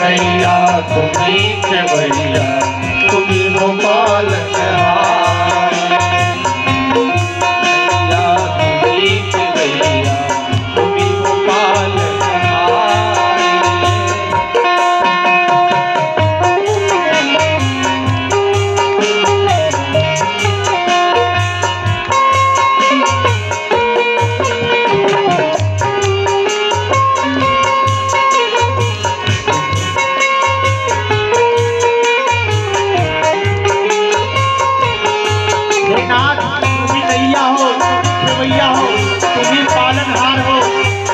नैया तुम्ही खेवैया तुम्ही हो पालनहार। नैया तुम्ही खेवैया तुम्ही हो पालनहार। तुम्ही पालनहार हो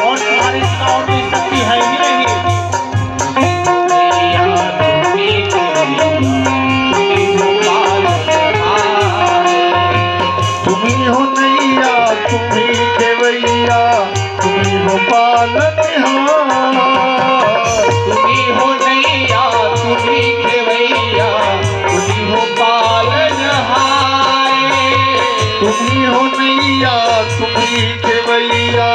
और तुम्हारे सिवा और कोई शक्ति है ही नहीं। नैया तुम्ही खेवैया तुम्ही हो पालनहार। तुम्ही हो नैया तुम्ही खेवैया तुम्ही हो पालनहार। तुम्ही हो नैया तुम्ही खेवैया तुम्ही हो पालनहार। तुम्ही हो नैया तुम्ही खेवैया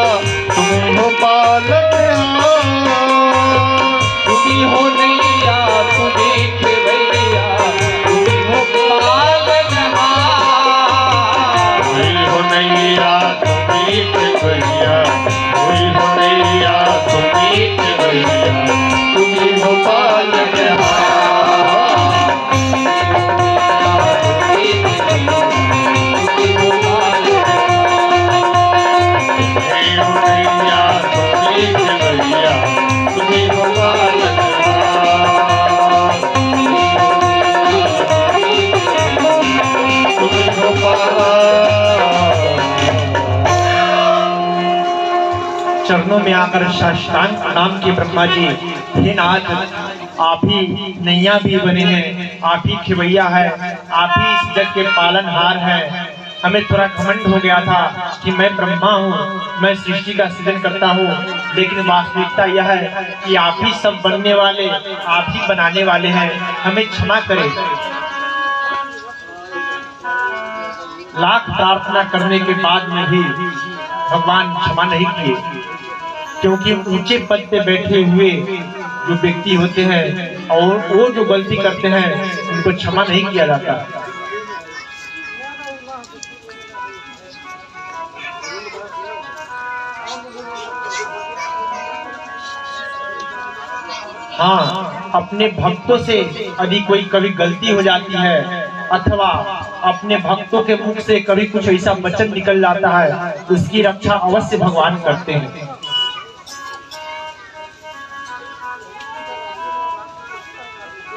तुम्ही हो पालनहार। तुम्ही हो नैया तुम्ही खेवैया तुम्ही हो पालनहार। तुम्ही हो नैया तुम्ही खेवैया तुम्ही हो नैया तुम्ही खेवैया तुम्ही हो पालनहार। चरणों में आकर साष्टांग प्रणाम किए ब्रह्मा जी। हे नाथ, आप ही नैया भी बने हैं, आप ही खिवैया है, आप ही इस जग के पालनहार हैं। हमें थोड़ा घमंड हो गया था कि मैं ब्रह्मा हूँ, मैं सृष्टि का सृजन करता हूँ, लेकिन वास्तविकता यह है कि आप ही सब बनने वाले, आप ही बनाने वाले हैं। हमें क्षमा करें। लाख प्रार्थना करने के बाद में भी भगवान क्षमा नहीं किए, क्योंकि ऊंचे पद पे बैठे हुए जो व्यक्ति होते हैं और वो जो गलती करते हैं उनको क्षमा नहीं किया जाता। हाँ, अपने भक्तों से यदि कोई कभी गलती हो जाती है अथवा अपने भक्तों के मुख से कभी कुछ ऐसा वचन निकल जाता है, उसकी रक्षा अवश्य भगवान करते हैं।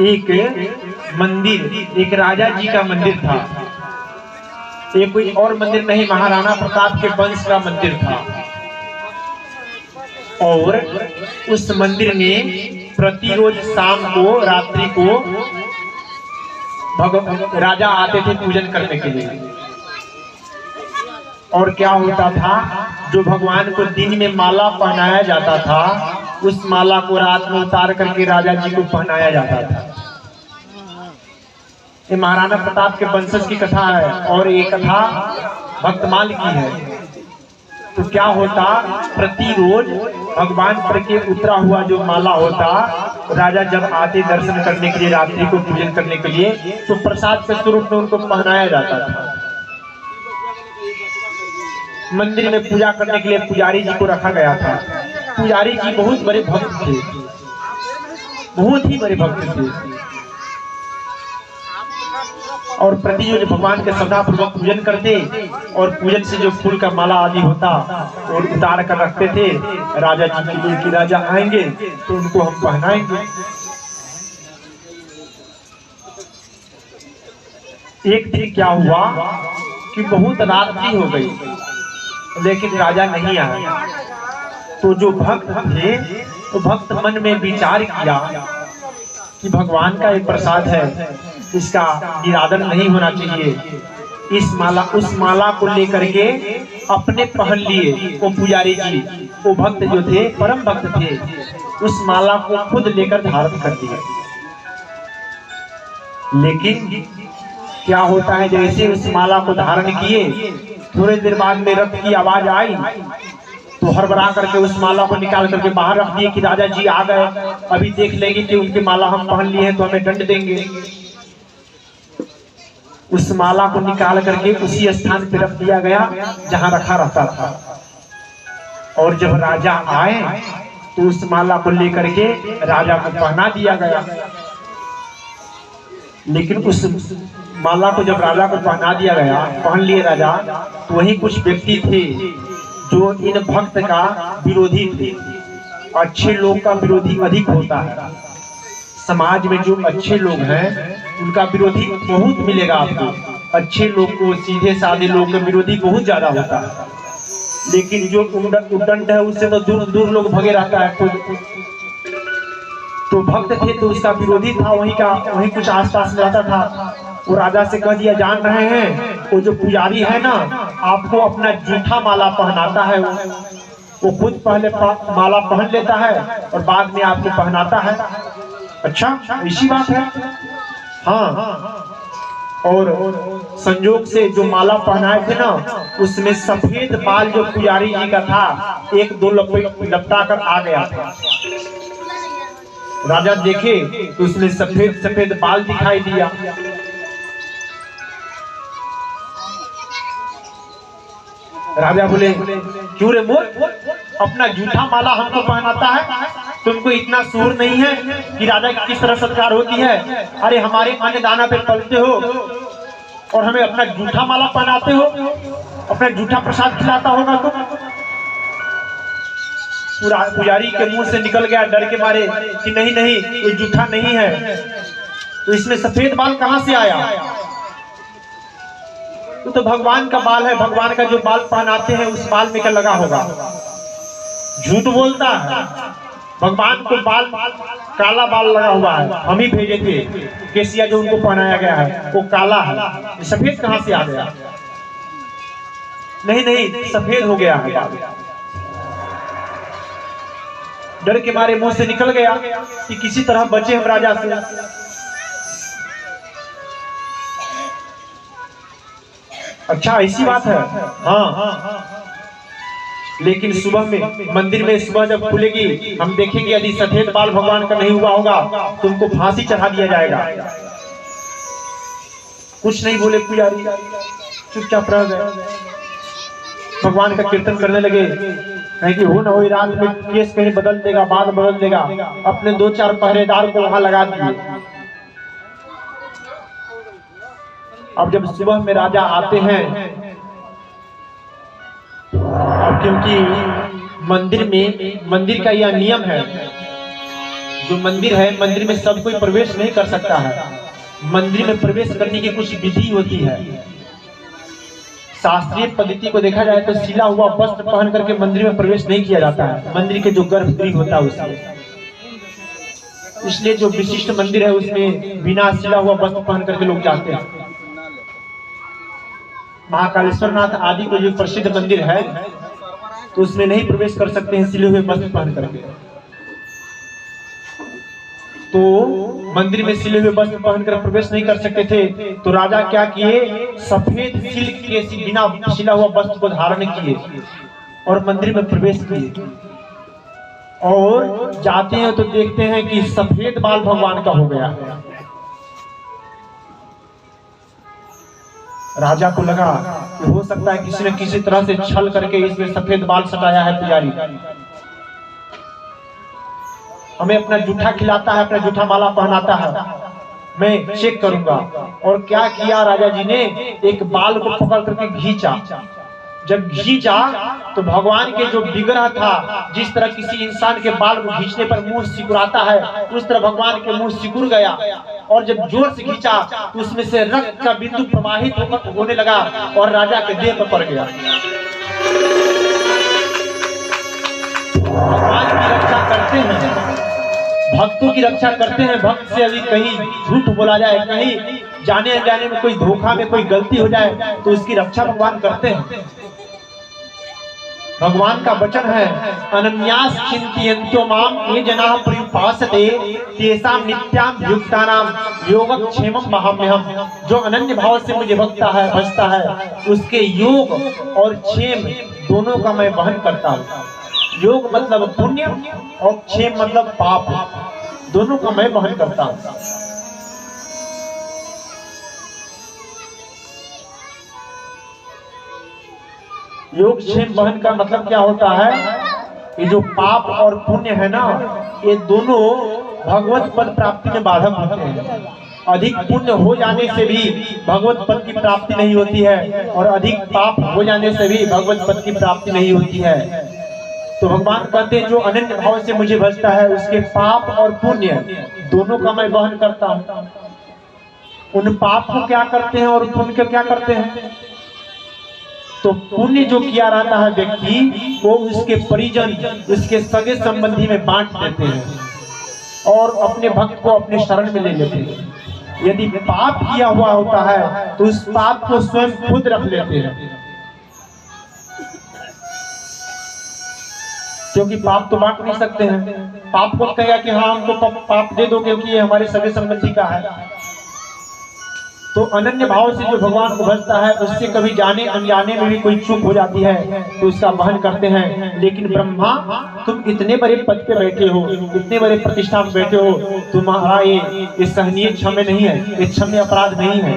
एक मंदिर, एक राजा जी का मंदिर था। ये कोई और मंदिर नहीं, महाराणा प्रताप के वंश का मंदिर था। और उस मंदिर में प्रतिरोज शाम को, रात्रि को राजा आते थे पूजन करने के लिए। और क्या होता था, जो भगवान को दिन में माला पहनाया जाता था, उस माला को रात में उतार करके राजा जी को पहनाया जाता था। ये महाराणा प्रताप के वंशज की कथा है और ये कथा भक्तमाल की है। तो क्या होता, प्रतिरोज भगवान पर के उतरा हुआ जो माला होता, राजा जब आते दर्शन करने के लिए, रात्रि को पूजन करने के लिए, तो प्रसाद के स्वरूप में उनको पहनाया जाता था। मंदिर में पूजा करने के लिए पुजारी जी को रखा गया था। पुजारी जी बहुत बड़े भक्त थे, बहुत ही बड़े भक्त थे। और प्रतिदिन भगवान के श्रद्धापूर्वक पूजन करते और पूजन से जो फूल का माला आदि होता और उतार कर रखते थे। राजा जी की राजा आएंगे तो उनको हम पहनाएंगे। एक दिन क्या हुआ कि बहुत रात्रि हो गई, लेकिन राजा नहीं आया। तो जो भक्त थे, तो भक्त मन में विचार किया कि भगवान का एक प्रसाद है, इसका निरादन नहीं होना चाहिए। उस माला को लेकर के अपने पहन लिए वो पुजारी जी, वो भक्त जो थे, परम भक्त थे, उस माला को खुद लेकर धारण कर दिया। लेकिन क्या होता है, जैसे उस माला को धारण किए, थोड़ी देर बाद में रथ की आवाज आई तो हड़बड़ा करके उस माला को निकाल करके बाहर रख दिए कि राजा जी आ गए, अभी देख लेंगे कि उनकी माला हम पहन लिए हैं तो हमें दंड देंगे। उस माला को निकाल करके उसी स्थान पर रख दिया गया जहां रखा रहता था। और जब राजा आए तो उस माला को लेकर के राजा को पहना दिया गया। लेकिन उस माला को जब राजा को पहना दिया गया, पहन लिए राजा, तो वही कुछ व्यक्ति थे जो इन भक्त का विरोधी थे। अच्छे लोग का विरोधी अधिक होता है। समाज में जो अच्छे लोग हैं उनका विरोधी बहुत मिलेगा आपको। अच्छे लोग को, सीधे साधे लोग का विरोधी बहुत ज्यादा होता है। लेकिन जो उद्दंड है उससे तो दूर दूर लोग भगे रहता है। तो भक्त थे तो उसका विरोधी था, वही कुछ आसपास में रहता था। वो राजा से कह दिया, जान रहे हैं वो जो पुजारी है ना, आपको अपना जूठा माला पहनाता है। वो खुद पहले माला पहन लेता है और बाद में आपको पहनाता है। अच्छा, ऐसी बात है? हाँ। और संयोग से जो माला पहनाए थे ना, उसमें सफेद बाल जो पुजारी जी का था, एक दो लपटा कर आ गया था। राजा देखे तो उसमें सफेद सफेद बाल दिखाई दिया। राजा बोले, क्यों रे मोर, अपना जूठा माला हमको पहनाता है? तुमको इतना सूर नहीं है कि राजा की किस तरह सत्कार होती है? अरे हमारे अन्न दाना पे पलते हो और हमें अपना जूठा माला पहनाते हो, अपना जूठा प्रसाद खिलाता होगा तो? पुजारी के मुंह से निकल गया डर के मारे कि नहीं नहीं, ये जूठा नहीं है। तो इसमें सफेद बाल कहां से आया? तो भगवान का बाल है, भगवान का जो बाल पहनाते हैं उस बाल में क्या लगा होगा? झूठ बोलता है। भगवान को बाल, काला बाल लगा हुआ है। हम ही भेजे थे केसिया जो उनको पहनाया गया है, वो काला है। सफेद कहां से आ गया? नहीं नहीं, सफेद हो गया है बाल। डर के मारे मुंह से निकल गया कि किसी तरह बचे हम राजा से। अच्छा, ऐसी बात है? हाँ। लेकिन सुबह में मंदिर में सुबह जब खुलेगी, हम देखेंगे यदि सफेद बाल भगवान का नहीं हुआ होगा तो उनको फांसी चढ़ा दिया जाएगा। कुछ नहीं बोले पुजारी, चुपचाप रह गए। भगवान का कीर्तन करने लगे। कहीं कि हो न हो रात में केस कहीं बदल देगा, बाल बदल देगा। अपने 2-4 पहरेदार को वहां लगा दिए। अब जब सुबह में राजा आते हैं, अब क्योंकि मंदिर का यह नियम है, जो मंदिर है, मंदिर में सब कोई प्रवेश नहीं कर सकता है। मंदिर में प्रवेश करने की कुछ विधि होती है। शास्त्रीय पद्धति को देखा जाए तो सिला हुआ वस्त्र पहन करके मंदिर में प्रवेश नहीं किया जाता है। मंदिर के जो गर्भगृह होता है उसमें, इसलिए जो विशिष्ट मंदिर है उसमें बिना सिला हुआ वस्त्र पहन करके लोग जाते हैं। महाकालेश्वरनाथ आदि को जो प्रसिद्ध मंदिर है तो उसमें नहीं प्रवेश कर सकते हैं सिले हुए वस्त्र पहन करके। तो मंदिर में सिले हुए वस्त्र पहनकर प्रवेश नहीं कर सकते थे। तो राजा क्या किए, सफेद सिल्क के बिना सिला हुआ वस्त्र को धारण किए और मंदिर में प्रवेश किए। और जाते हैं तो देखते हैं कि सफेद बाल भगवान का हो गया है। राजा को लगा कि हो सकता है किसी न किसी तरह से छल करके इसमें सफेद बाल सटाया है पुजारी, हमें अपना जूठा खिलाता है, अपना जूठा माला पहनाता है, मैं चेक करूंगा। और क्या किया राजा जी ने, एक बाल को पकड़ करके खींचा। जब खींचा तो भगवान के जो विग्रह था, जिस तरह किसी इंसान के बाल को खींचने पर मुंह सिकुड़ाता है, उस तरह भगवान के मुंह सिकुड़ गया। और जब जोर से खींचा तो उसमें से रक्त का बिंदु प्रवाहित होने लगा और राजा के देह पर पड़ गया। भगवान की रक्षा करते हैं, भक्तों की रक्षा करते हैं। भक्त से यदि कहीं झूठ बोला जाए, कहीं जाने अनजाने में कोई धोखा में कोई गलती हो जाए तो उसकी रक्षा भगवान करते हैं। भगवान का वचन है, अनन्यास चिंतयन्तो माम ये जनाः पर्युपासते तेषां नित्याम युक्तानाम योगक्षेमं महाम्यहम्। जो अनन्य भाव से मुझे भजता है उसके योग और क्षेम दोनों का मैं वहन करता हूँ। योग मतलब पुण्य और क्षेम मतलब पाप, दोनों का मैं वहन करता हूँ। योग क्षेम वहन का मतलब क्या होता है? ये जो पाप और पुण्य है ना, ये दोनों भगवत पद प्राप्ति में बाधक होते हैं। अधिक पुण्य हो जाने से भी भगवत पद की प्राप्ति नहीं होती है, और अधिक पाप हो जाने से भी भगवत पद की प्राप्ति नहीं होती है। तो भगवान कहते हैं जो अनन्य भाव से मुझे भजता है उसके पाप और पुण्य दोनों का मैं वहन करता हूँ। उन पाप को क्या करते हैं और पुण्य को क्या करते हैं? तो पुण्य जो किया रहता है व्यक्ति, वो उसके परिजन, उसके सगे संबंधी में बांट देते हैं और अपने भक्त को अपने शरण में ले लेते हैं। यदि पाप किया हुआ होता है तो उस पाप को स्वयं खुद रख लेते हैं, क्योंकि पाप तो बांट नहीं सकते हैं। पाप को कहेगा कि हाँ हमको पाप दे दो क्योंकि ये हमारे सगे संबंधी का है। तो अनन्य भाव से जो भगवान को भजता है उससे कभी जाने अनजाने में भी कोई चूक हो जाती है तो उसका वहन करते हैं। लेकिन ब्रह्मा, तुम इतने बड़े पद पे बैठे हो, इतने बड़े प्रतिष्ठा में बैठे हो, तुम्हारा ये सहनीय क्षम्य नहीं है, ये क्षम्य अपराध नहीं है,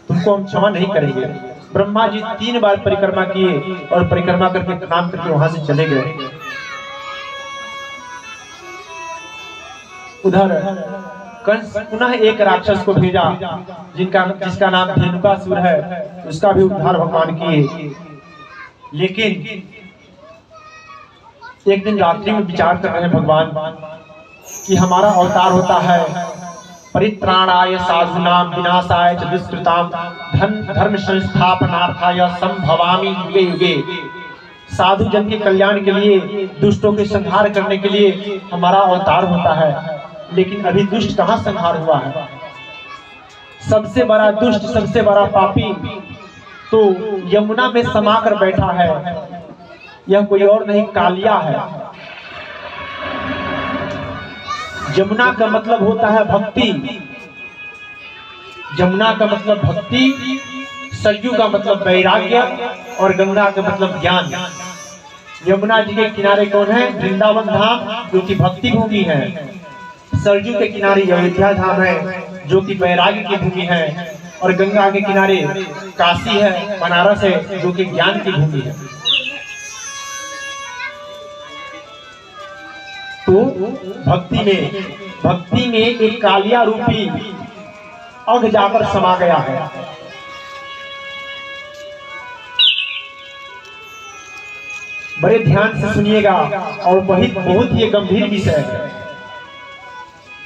तुमको हम क्षमा नहीं करेंगे। ब्रह्मा जी 3 बार परिक्रमा किए और परिक्रमा करके प्रणाम करके वहां से चले गए। उधर कंस पुनः एक राक्षस को भेजा जिसका नाम धेनुकासुर है, उसका भी उद्धार भगवान किए। लेकिन एक दिन रात्रि में विचार कर रहे हैं भगवान कि हमारा अवतार होता है परित्राणाय साधूनां विनाशाय च दुष्कृतां धर्म संस्थापनार्थाय संभवामि युगे युगे। साधु जन के कल्याण के लिए, दुष्टों के संहार करने के लिए हमारा अवतार होता है। लेकिन अभी दुष्ट कहाँ संहार हुआ है? सबसे बड़ा दुष्ट, सबसे बड़ा पापी तो यमुना में समाकर बैठा है। यह कोई और नहीं, कालिया है। यमुना का मतलब होता है भक्ति, यमुना का मतलब भक्ति, सरयू का मतलब वैराग्य और गंगा का मतलब ज्ञान। यमुना जी के किनारे कौन है? वृंदावन धाम, जो कि भक्ति भूमि है। सरयू के किनारे अयोध्या धाम है, जो कि वैराग्य की भूमि है। और गंगा के किनारे काशी है, बनारस है, जो कि ज्ञान की भूमि है। तो भक्ति में एक कालिया रूपी अंग जाकर समा गया है। बड़े ध्यान से सुनिएगा, और बहुत ही गंभीर विषय है।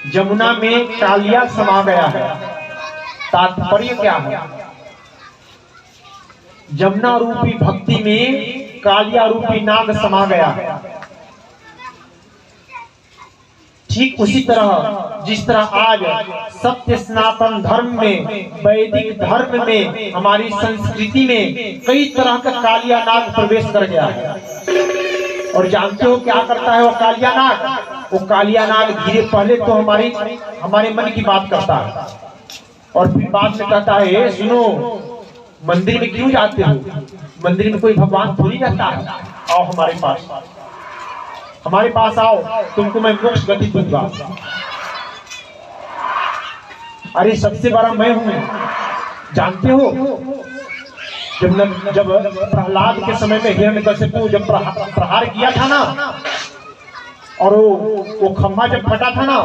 यमुना में कालिया समा गया है, तात्पर्य क्या है? यमुना रूपी भक्ति में कालिया रूपी नाग समा गया है। ठीक उसी तरह जिस तरह आज सत्य सनातन धर्म में, वैदिक धर्म में, हमारी संस्कृति में कई तरह का कालिया नाग प्रवेश कर गया है। और जानते हो क्या करता है वो कालिया नाग? वो कालिया नाग धीरे पहले तो हमारे मन की बात करता है, और फिर बाद में कहता है सुनो, मंदिर में क्यों जाते हो? मंदिर में कोई भगवान थोड़ी रहता है, आओ हमारे पास आओ, तुमको मैं मोक्ष गति दूंगा। अरे सबसे बड़ा मैं हूं, जानते हो? जब प्रहलाद के समय में हिरण्यकशिपु जब प्रहार किया था ना, और वो खंभा जब फटा था ना,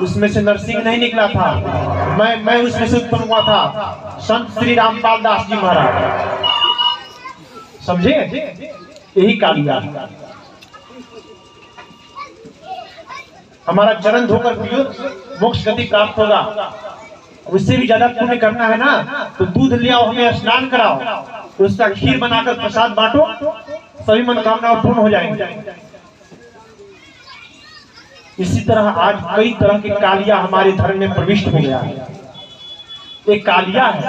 उसमें से नरसिंह नहीं निकला था, मैं उसमें से उत्पन्न हुआ था, संत श्री रामपाल दास जी महाराज। समझे? यही कालिया। हमारा चरण धोकर पियो, मोक्ष गति प्राप्त होगा। उससे भी ज्यादा पुण्य करना है ना, तो दूध ले आओ, हमें स्नान कराओ, तो उसका खीर बनाकर प्रसाद बांटो, सभी मनोकामना पूर्ण हो जाएंगे। इसी तरह आज कई तरह के कालिया हमारे धर्म में प्रविष्ट हो गया है। एक कालिया है,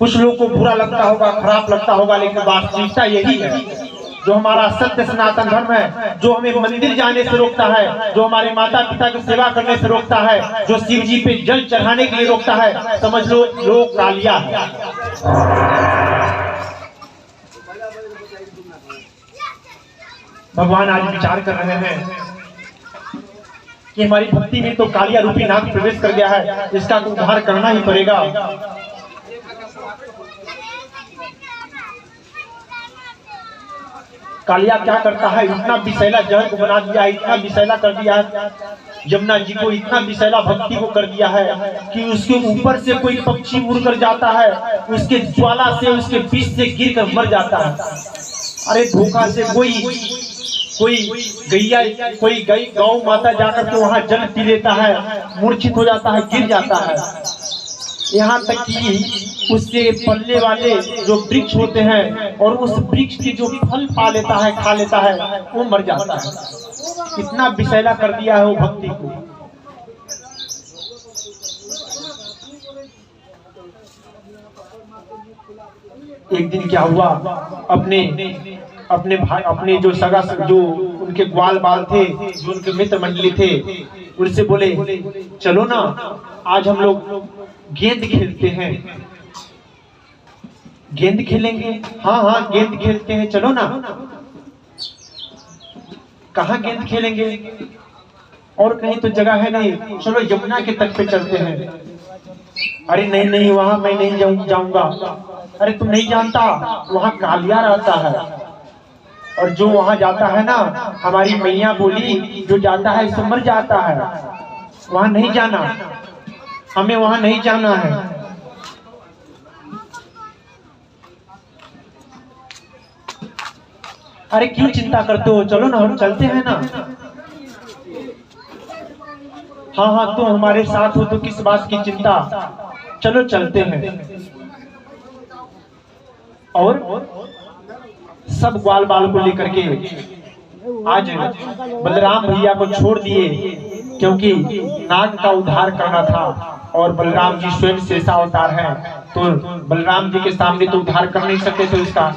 कुछ लोगों को बुरा लगता होगा, खराब लगता होगा, लेकिन वास्तविकता यही है। जो हमारा सत्य सनातन धर्म है, जो हमें मंदिर जाने से रोकता है, जो हमारे माता पिता की सेवा करने से रोकता है, जो शिव जी पे जल चढ़ाने के लिए रोकता है, समझ लो कालिया है। भगवान आज विचार कर रहे हैं कि हमारी भक्ति में तो कालिया रूपी नाग प्रवेश कर गया है, इसका तो उद्धार करना ही पड़ेगा। कालिया क्या करता है, इतना विषैला जहर को बना दिया है, इतना विषैला कर दिया है यमुना जी को, इतना विषैला भक्ति को कर दिया है कि उसके ऊपर से कोई पक्षी उड़कर जाता है, उसके ज्वाला से, उसके विष से गिर कर मर जाता है। अरे धोखा से कोई गैया, कोई गौ माता जाकर के वहां जल पी लेता है, मूर्छित हो जाता है, गिर जाता है। यहाँ तक कि उससे पल्ले वाले जो वृक्ष होते हैं और उस वृक्ष की जो फल पा लेता है, खा लेता है, वो मर जाता है। इतना विषैला कर दिया है वो भक्ति को। एक दिन क्या हुआ, अपने भाई, अपने जो सगा, जो उनके ग्वाल बाल थे, जो उनके मित्र मंडली थे, उनसे बोले चलो ना आज हम लोग गेंद खेलते हैं। गेंद खेलेंगे? हाँ हाँ गेंद खेलते हैं, चलो ना। कहाँ गेंद खेलेंगे? और कहीं तो जगह है नहीं, चलो यमुना के तट पे चलते हैं। अरे नहीं नहीं, वहां मैं नहीं जाऊंगा। अरे तुम नहीं जानता, वहां कालिया रहता है, और जो वहां जाता है ना, हमारी मैया बोली, जो जाता है सो मर जाता है, वहां नहीं जाना, हमें वहां नहीं जाना है। अरे क्यों चिंता करते हो, चलो ना हम चलते हैं ना। हाँ हाँ तुम हमारे साथ हो तो किस बात की चिंता, चलो चलते हैं। और सब ग्वाल बाल को लेकर के आज बलराम भैया को छोड़ दिए, क्योंकि नाग का उद्धार करना था और बलराम जी स्वयं शेषा अवतार हैं, तो बलराम जी के सामने तो उद्धार कर नहीं सकते थे उसका,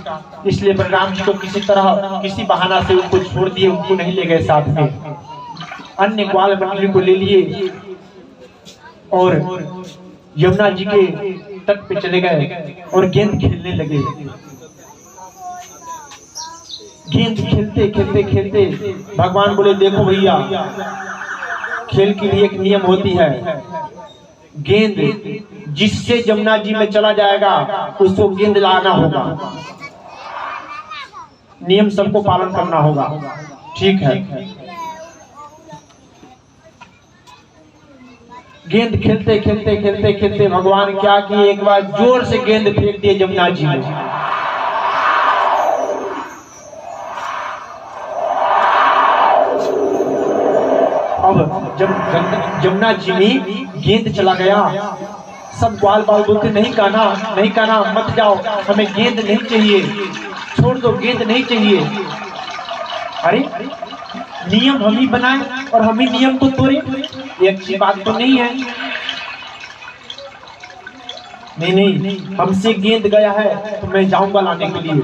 इसलिए बलराम जी को किसी तरह, किसी बहाना से उनको छोड़ दिए, उनको नहीं ले गए साथ में। अन्य ग्वाल मंडली को ले लिए और यमुना जी के तट पे चले गए और गेंद खेलने लगे। गेंद खेलते खेलते खेलते भगवान बोले देखो भैया, खेल के लिए एक नियम होती है, गेंद जिससे यमुना जी में चला जाएगा उसको गेंद लाना होगा, नियम सबको पालन करना होगा। ठीक है। गेंद खेलते खेलते खेलते खेलते भगवान क्या किए, एक बार जोर से गेंद फेंक दिए यमुना जी में। अब जब यमुना जी में गेंद चला गया, सब ग्वाल बाल बोलते नहीं कान्हा, नहीं कान्हा मत जाओ, हमें गेंद नहीं चाहिए, छोड़ दो, गेंद नहीं चाहिए। अरे नियम हम ही बनाए और हम ही नियम को तोड़े, ये अच्छी बात तो नहीं है। नहीं नहीं, हमसे गेंद गया है तो मैं जाऊंगा लाने के लिए,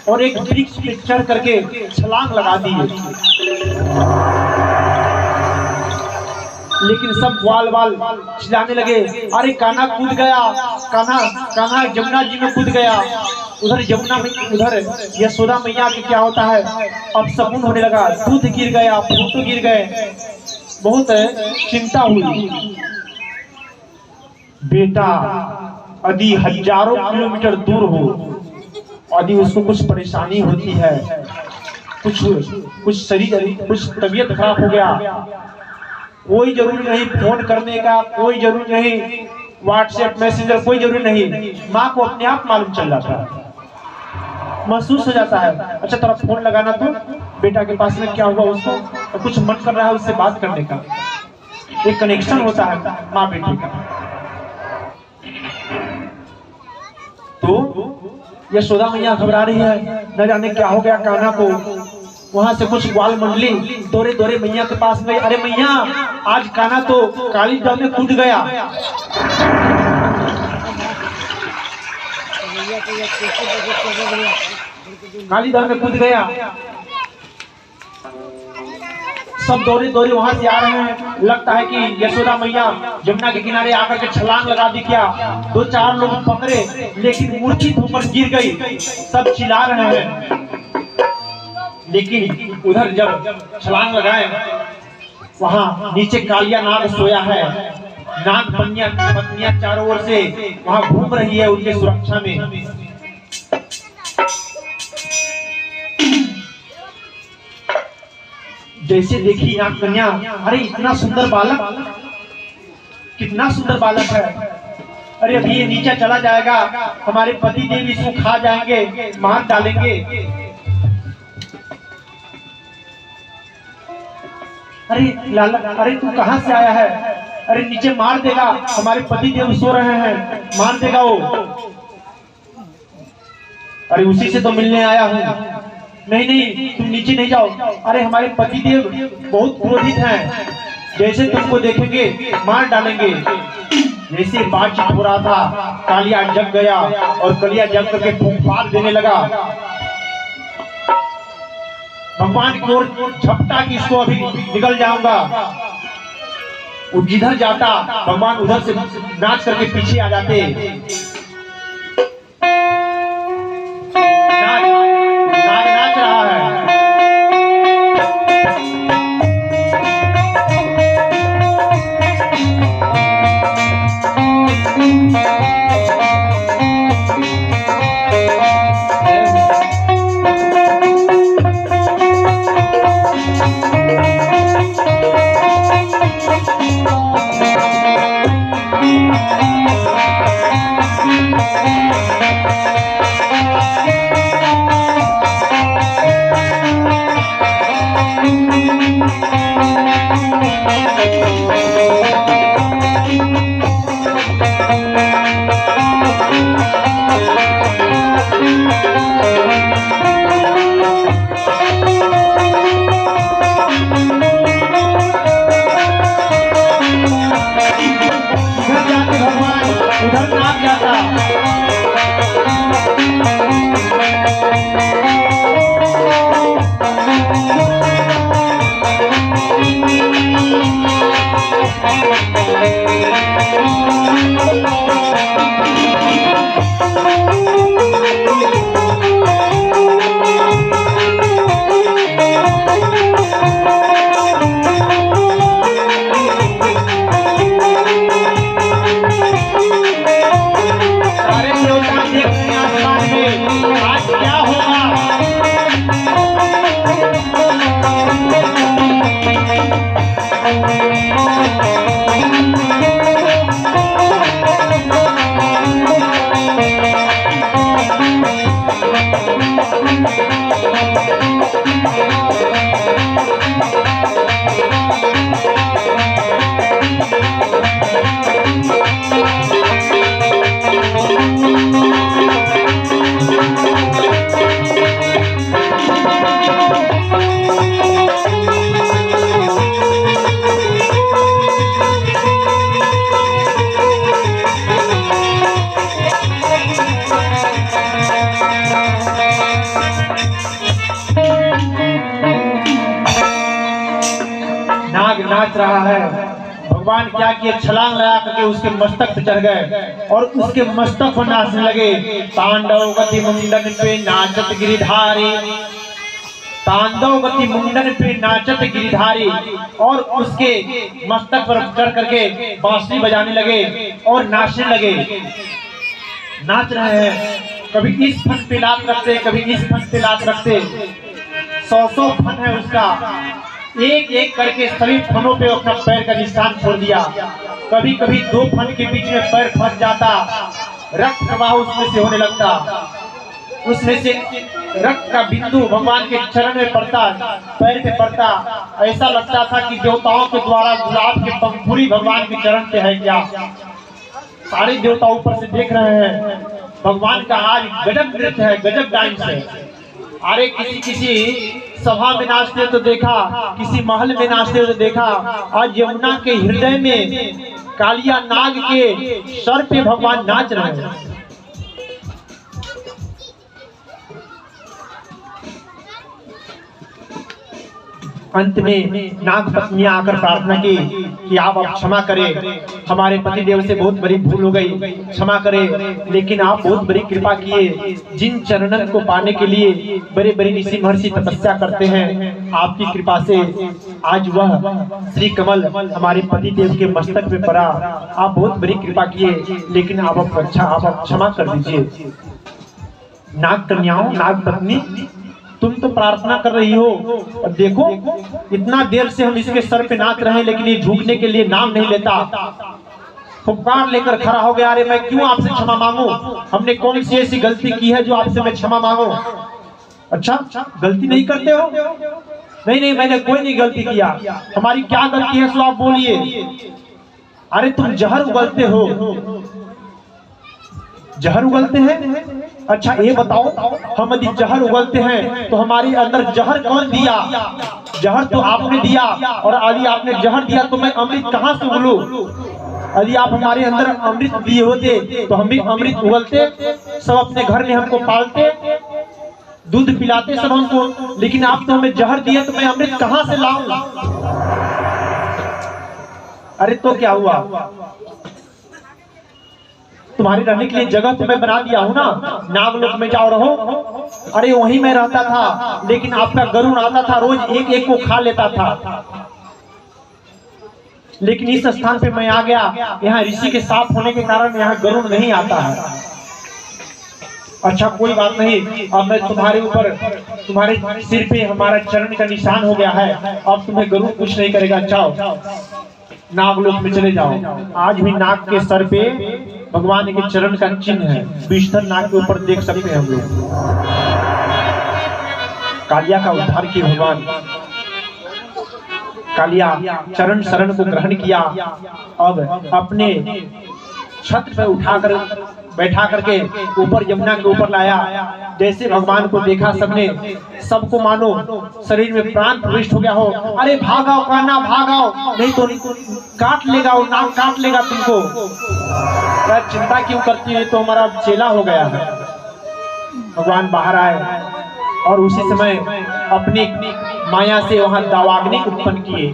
और एक वृक्ष पे चढ़ करके छलांग लगा दिए। लेकिन सब ग्वाल बाल चिल्लाने लगे, अरे कान्हा कूद गया, कान्हा कान्हा यमुना जी में कूद गया। उधर यमुना में, उधर यशोदा मैया के क्या होता है, अब शकुन होने लगा, दूध गिर गया, फोटो गिर गए, बहुत चिंता हुई। बेटा यदि हजारों किलोमीटर दूर हो, यदि उसको कुछ परेशानी होती है, कुछ शरीर, कुछ तबीयत खराब हो गया, कोई जरूरी नहीं फोन करने का, कोई जरूरी नहीं व्हाट्सएप मैसेंजर, कोई जरूरी नहीं, माँ को अपने आप मालूम चल जाता है, महसूस हो जाता है। अच्छा थोड़ा फोन लगाना तो बेटा के पास में क्या हुआ, उसको और कुछ मन कर रहा है उससे बात करने का, एक कनेक्शन होता है माँ बेटी का। तो यशोदा मैया घबरा रही है, न जाने क्या हो गया कान्हा को। वहां से कुछ ग्वाल मंडली दौरे दौरे मैया के पास गई, अरे मैया आज कान्हा तो काली दह में कूद गया। काली दह में कूद गया। सब दौरे दौरे वहां से आ रहे हैं, लगता है कि यशोदा मैया यमुना के किनारे आकर के छलांग लगा दी क्या। दो चार लोग पकड़े, लेकिन मूर्छित होकर गिर गई। सब चिल्ला रहे हैं, लेकिन उधर जब छलांग लगाए वहां नीचे कालिया नाग सोया है। नाग पत्नियां चारों ओर से वहां घूम रही है उनकी सुरक्षा में। जैसे देखी नाग कन्या, अरे इतना सुंदर बालक, कितना सुंदर बालक है, अरे अभी ये नीचे चला जाएगा, हमारे पति देव इसको खा जाएंगे, मार डालेंगे। अरे लाला, अरे तू कहां से आया है? अरे नीचे मार देगा, हमारे पति देव सो रहे हैं, मार देगा वो। अरे उसी से तो मिलने आया हूँ। नहीं नहीं, तुम नीचे नहीं जाओ, अरे हमारे पति देव बहुत क्रोधित हैं, जैसे तुमको देखेंगे मार डालेंगे। जैसे बातचीत हो रहा था, कालिया जग गया और कालिया जग करके फूंक देने लगा। भगवान की ओर झपटा कि इसको अभी निकल जाऊंगा। वो जिधर जाता भगवान उधर से नाच करके पीछे आ जाते। नाच रहा है। नाच रहा है। भगवान क्या किए, छलांग लगा करके उसके मस्तक पे चढ़ गए और उसके मस्तक पर नाचने लगे। तांडव गति मुंडन पे नाचत गिरिधारी, तांडव गति मुंडन पे नाचत गिरिधारी। और उसके मस्तक पर चढ़ करके बांसुरी बजाने लगे और नाचने लगे। नाच रहे हैं, कभी इस फन पे लात रखते, कभी इस फन पे लात रखते। 100 फन है उसका, एक एक करके सभी फनों पे अपना पैर का निशान छोड़ दिया। कभी कभी 2 फन के बीच में पैर फंस जाता, रक्त प्रवाह उसमें से होने लगता, उसमें से रक्त का बिंदु भगवान के चरण में पड़ता, पैर पे पड़ता। ऐसा लगता था कि देवताओं के द्वारा गुलाब के पंखुड़ी भगवान के चरण पे है क्या। सारे देवता ऊपर से देख रहे हैं, भगवान का आज गजब नृत्य है, गजब डांस है। अरे किसी सभा में नाचते तो देखा, किसी महल में नाचते तो देखा, आज यमुना के हृदय में कालिया नाग के सर पे भगवान नाच रहे हैं। अंत में नाग पत्नियां आकर प्रार्थना की कि आप अब क्षमा करें, हमारे पति देव से बहुत बड़ी भूल हो गई, क्षमा करें। लेकिन आप बहुत बड़ी कृपा किए, जिन चरणन को पाने के लिए बड़े बड़े ऋषि महर्षि तपस्या करते हैं, आपकी कृपा से आज वह श्री कमल हमारे पति देव के मस्तक पे पड़ा। आप बहुत बड़ी कृपा किए, लेकिन आप अब क्षमा कर दीजिए। नाग कन्याओं, नाग पत्नी, तुम तो प्रार्थना कर रही हो और देखो इतना देर से हम इसके सर पे नाच रहे हैं, लेकिन ये झुकने के लिए नाम नहीं लेता। फुफकार लेकर खड़ा हो गया, अरे मैं क्यों आपसे क्षमा मांगू, हमने कौन सी ऐसी गलती की है जो आपसे मैं क्षमा मांगू। अच्छा, गलती नहीं करते हो? नहीं नहीं, मैंने कोई नहीं गलती किया। हमारी क्या गलती है सो आप बोलिए। अरे तुम जहर उगलते हो। जहर उगलते हैं? अच्छा ये बताओ, हम यदि जहर उगलते हैं तो हमारे अंदर जहर कौन दिया? जहर तो आपने दिया, और यदि आपने जहर दिया तो मैं अमृत कहाँ से उगलूं? यदि आप हमारे अंदर अमृत दिए होते तो हम भी अमृत उगलते, सब अपने घर में हमको पालते, दूध पिलाते सब हमको। लेकिन आप तो हमें जहर दिए, तो मैं अमृत कहाँ से लाऊं? अरे तो क्या हुआ, तुम्हारे रहने के लिए जगह तो मैं बना दिया हूँ ना, नागलोक में जाओ रहो। अरे वहीं मैं रहता था, लेकिन आपका गरुड़ आता था, रोज एक एक को खा लेता था। लेकिन इस स्थान पे मैं आ गया, यहाँ ऋषि के साफ होने के कारण यहाँ गरुड़ नहीं आता है। अच्छा कोई बात नहीं, अब मैं तुम्हारे ऊपर, तुम्हारे सिर पे हमारा चरण का निशान हो गया है, अब तुम्हें गरुड़ कुछ नहीं करेगा। जाओ नागलोक में चले जाओ। आज भी नाग के सर पे भगवान के चरण का चिन्ह है, विष्णु नाग के ऊपर देख सकते हैं हम लोग। कालिया का उद्धार किए भगवान। कालिया चरण शरण को ग्रहण किया, अब अपने छत पर उठाकर बैठा करके ऊपर यमुना के ऊपर लाया। जैसे भगवान को देखा सबने, सबको मानो शरीर में प्राण प्रविष्ट हो गया हो। अरे भागाओ कान्हा भागाओ, नहीं तो काट लेगा, वो नाग काट लेगा तुमको। चिंता क्यों करती है, तो हमारा चेला हो गया है। भगवान बाहर आए और उसी समय अपनी माया से वहां दावाग्नि उत्पन्न किए,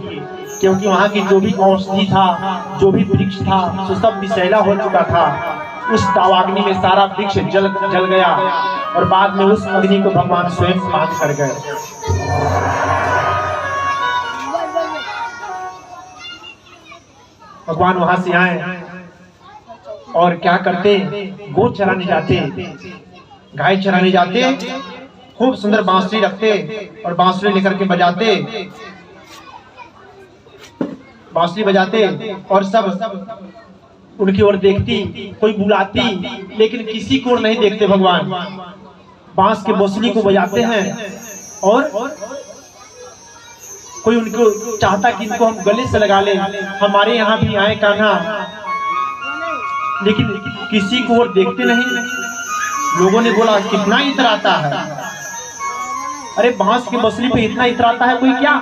क्योंकि वहां की जो भी औषधि था, जो भी वृक्ष था, वो सब विषैला हो चुका था। उस दावाग्नि में सारा वृक्ष जल गया, और बाद में उस अग्नि को भगवान स्वयं पान कर गए। भगवान वहां से आए और क्या करते, गो चराने जाते, गाय चराने जाते, खूब सुंदर बांसुरी रखते और बांसुरी लेकर के बजाते, बांसुरी बजाते, और सब उनकी ओर देखती, कोई बुलाती, लेकिन किसी को नहीं देखते। भगवान बांस के बांसुरी को बजाते हैं, और कोई उनको चाहता कि इनको हम गले से लगा ले, हमारे यहाँ भी आए कान्हा, लेकिन किसी को और देखते नहीं। लोगों ने बोला कितना इतराता है, अरे बांस के बांसुरी पे इतना इतराता है कोई क्या?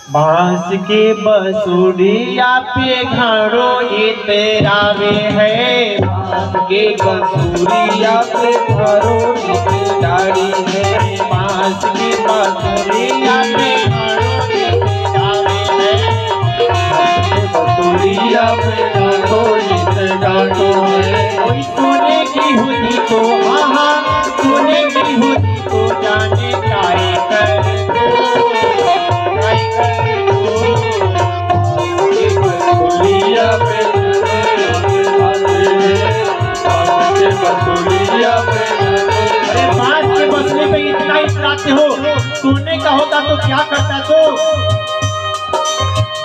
बांस के बांसुरिया पे घड़ो इतरावे है, बांस के बांसुरिया पे घड़ो इतरावे है, बांस के बांसुरिया पे घड़ो इतरावे है, बांसुरिया पे घड़ो इतरावे है। कोई सोने की हुई तो हाँ, सोने की हुई तो जाने काय कर बसने पे इतना इतराते हो, सोने का होता तो क्या करता? तो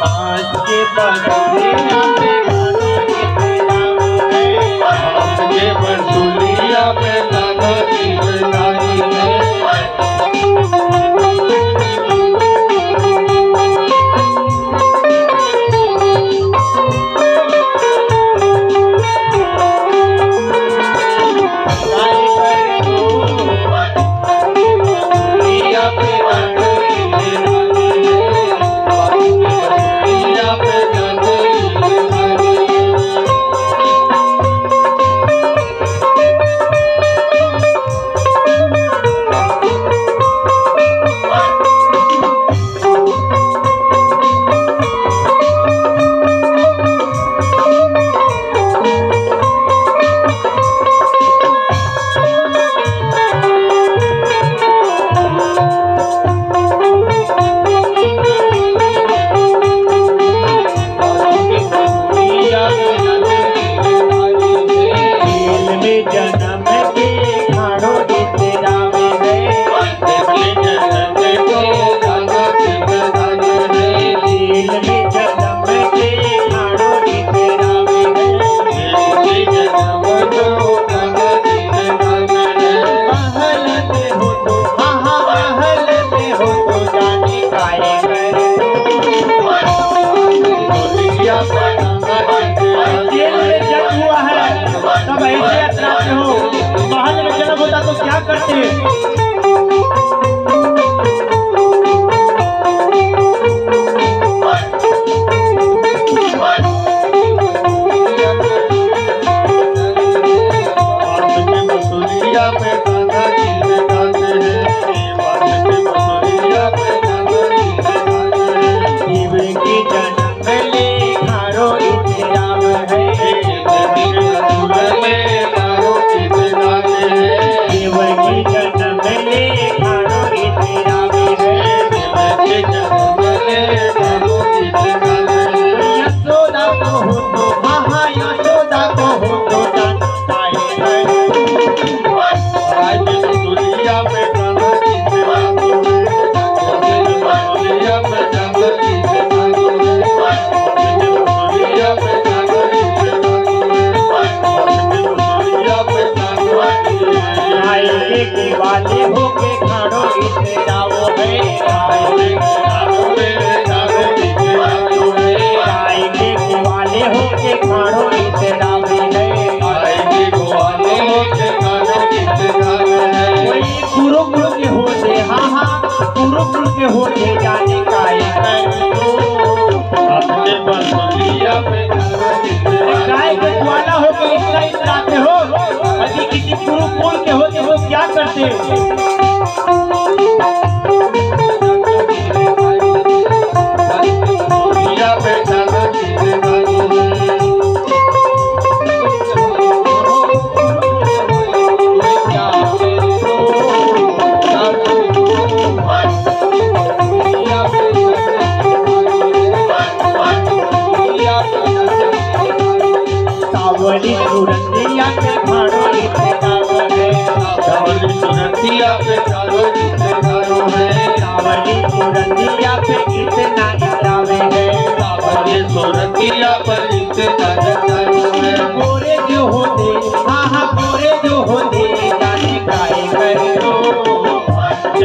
बांस के बसुलिया पे करते। सावली सुरतिया पे भाड़ो इतने गाँव है, सावली सुरतिया पे भाड़ो इतने गाँव है, सावली सुरतिया पे इतना गाँव है, सावली सुरतिया पर इतना गाँव है। गोरे जो होते, हाँ हाँ गोरे जो होते जाने काहे करो,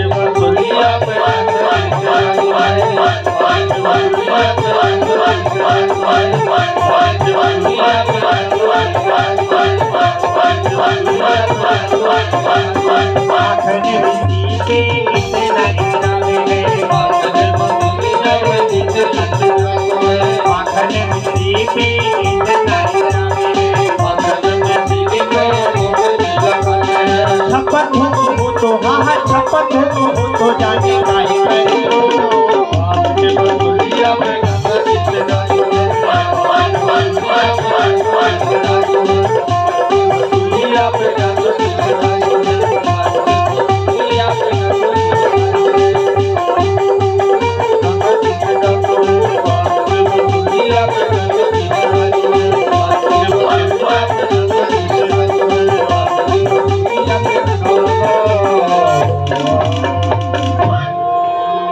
बसुरिया पे छप्पन हो तो हाँ हाँ छप्पन हो तो जाने काहे करो,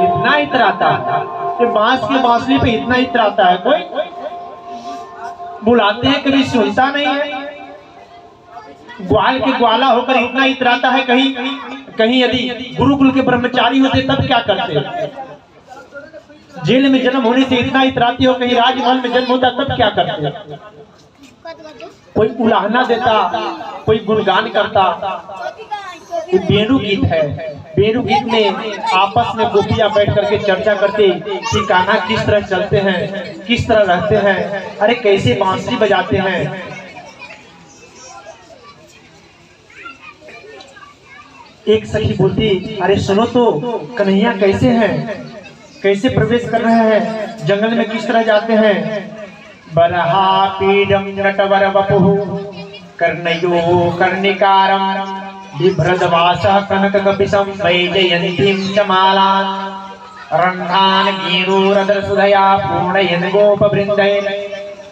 इतना इतराता कि बांस की बांसुरी पे इतना इतराता है, कोई बुलाते हैं कभी सुनता नहीं है। ग्वाल के ग्वाला होकर इतना इतराता है, कहीं कहीं यदि गुरुकुल के ब्रह्मचारी होते तब क्या करते, जेल में जन्म होने से इतना इतराती हो, कहीं राजमहल में जन्म होता तब क्या करते, कोई उलाहना देता, कोई गुणगान करता। ये बेणु गीत है, बेणु गीत में आपस में गोपियां बैठ करके चर्चा करते कि कान्हा किस तरह चलते हैं, किस तरह रहते हैं, अरे कैसे बांसुरी बजाते हैं। एक सखी बोलती, अरे सुनो तो कन्हैया कैसे हैं, कैसे प्रवेश कर रहे हैं, जंगल में किस तरह जाते हैं। बरहा पीडम नटवर वपुः कर्णयो कर्णिकारम बिभ्रदवासः कनक कपिशं वैजयन्तीं च मालान् रन्ध्रान् वीणुरदरसुधया पूर्णयन् गोपवृन्दैः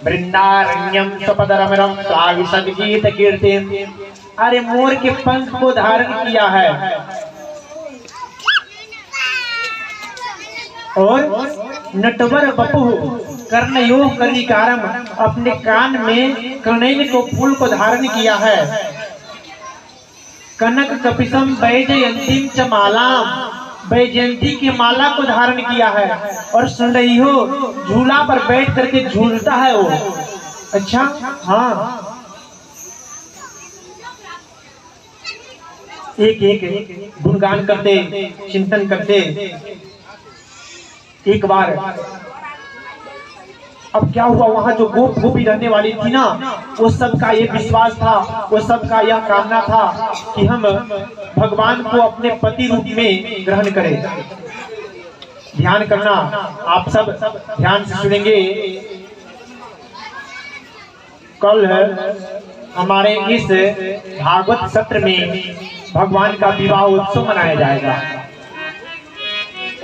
वृन्दारण्यं स्वपदरमरं श्राविसद्गीतकीर्तिम्। अरे मोर के पंख को धारण किया है और नटवर वपुः कर्णयो कर्णिकारम, अपने कान में कर्णेय को फूल को धारण किया है। कनक कपिशम वैजयंतीम च मालाम, वैजयंती की माला को धारण किया है। और सुन रही हो, झूला पर बैठ करके झूलता है वो। अच्छा, हाँ, एक एक गुणगान करते, चिंतन करते। एक बार अब क्या हुआ, वहां जो गोप गोपी रहने वाली थी ना, वो सबका ये विश्वास था, वो सबका यह कामना था कि हम भगवान को अपने पति रूप में ग्रहण करें। ध्यान करना, आप सब ध्यान से सुनेंगे। कल हमारे इस भागवत सत्र में भगवान का विवाह उत्सव मनाया जाएगा।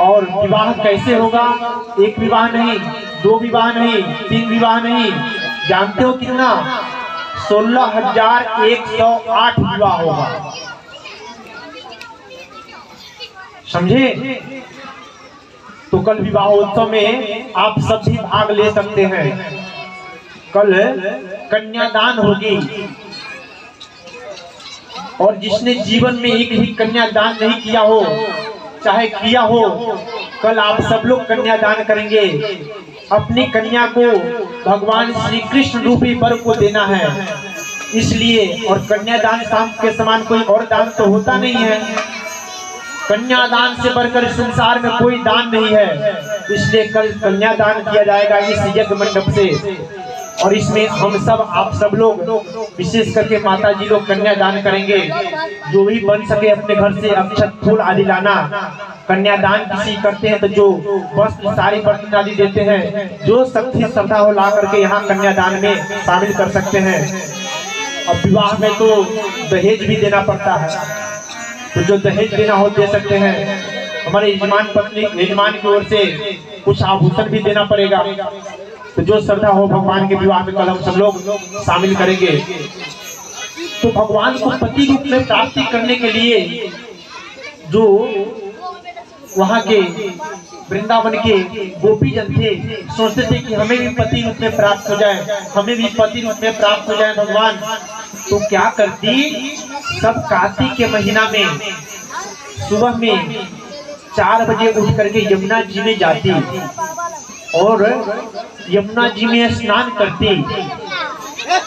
और विवाह कैसे होगा, एक विवाह नहीं, दो विवाह नहीं, तीन विवाह नहीं, जानते हो कितना, 16,108 विवाह होगा। समझे? तो कल विवाह उत्सव में आप सब भी भाग ले सकते हैं। कल कन्यादान होगी और जिसने जीवन में एक भी कन्यादान नहीं किया हो, चाहे किया हो, कल आप सब लोग कन्यादान करेंगे। अपनी कन्या को भगवान श्री कृष्ण रूपी वर को देना है, इसलिए। और कन्यादान शाम के समान कोई और दान तो होता नहीं है। कन्यादान से बढ़कर संसार में कोई दान नहीं है, इसलिए कल कन्यादान किया जाएगा इस यज्ञ मंडप से। और इसमें हम सब आप सब लोग विशेष करके माता जी लोग कन्यादान करेंगे। जो भी बन सके अपने घर से अक्षत फूल आदि लाना। कन्यादान किसी करते हैं तो जो वस्त्र साड़ी बर्तन आदि देते हैं, जो शक्ति श्रद्धा हो ला करके यहाँ कन्यादान में शामिल कर सकते हैं। अब विवाह में तो दहेज भी देना पड़ता है, तो जो दहेज देना हो दे सकते हैं। हमारे यजमान पत्नी यजमान की ओर से कुछ आभूषण भी देना पड़ेगा। तो जो श्रद्धा हो भगवान के विवाह में कल हम सब लोग शामिल करेंगे। तो भगवान को पति रूप में प्राप्ति करने के लिए जो वहाँ के वृंदावन के गोपी जन थे, सोचते थे कि हमें भी पति रूप में प्राप्त हो जाए, हमें भी पति रूप में प्राप्त हो जाए भगवान। तो क्या करती, सब कार्तिक के महीना में सुबह में 4 बजे उठ करके यमुना जी में जाती और यमुना जी में स्नान करती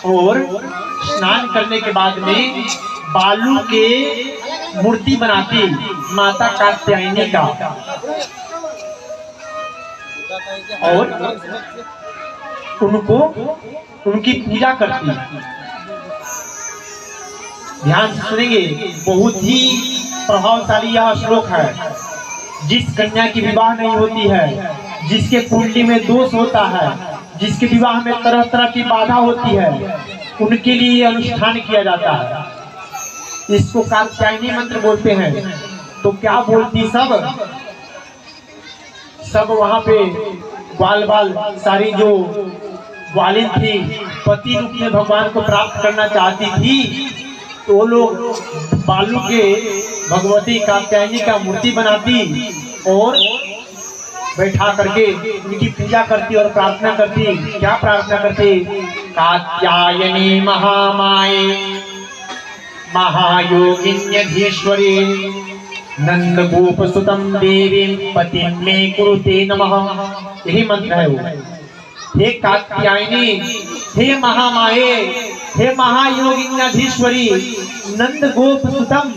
और स्नान करने के बाद में बालू के मूर्ति बनाती माता कात्यायनी का और उनको उनकी पूजा करती। ध्यान से सुनेंगे, बहुत ही प्रभावशाली यह श्लोक है। जिस कन्या की विवाह नहीं होती है, जिसके कुंडली में दोष होता है, जिसके विवाह में तरह तरह की बाधा होती है, उनके लिए ये अनुष्ठान किया जाता है। इसको कात्यायनी मंत्र बोलते हैं। तो क्या बोलती, सब वहां पे ग्वाल बाल सारी जो ग्वालिन थी पति रूप में भगवान को प्राप्त करना चाहती थी, तो वो लोग बालू के भगवती कात्यायनी का मूर्ति बनाती और बैठा करके उनकी पूजा करती और प्रार्थना करती। क्या प्रार्थना करती, कात्यायनी महामाये महायोगिन्यधीश्वरी नंद गोप सुतम देवी पति में कुरुते नमः। यही मंत्र है वो। हे कात्यायनी, हे महामाये, हे महायोगिन्यधीश्वरी, नंद गोप सुतम,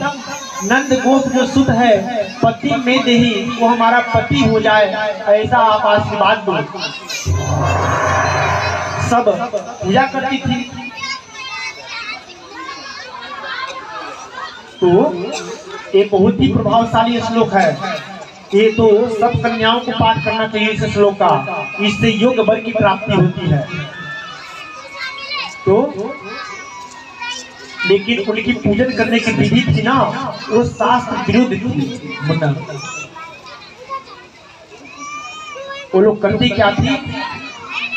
नंद गोप जो सुत है पति में देही, वो हमारा पति हो जाए, ऐसा आप आशीर्वाद दो। सब पूजा करती थी। तो ये बहुत ही प्रभावशाली श्लोक है। ये तो सब कन्याओं को पाठ करना चाहिए इस श्लोक का। इससे योग वर की प्राप्ति होती है। तो लेकिन उनकी पूजन करने की विधि थी ना, वो शास्त्र विरुद्ध थी। मुन्ना वो लोग करती क्या थी,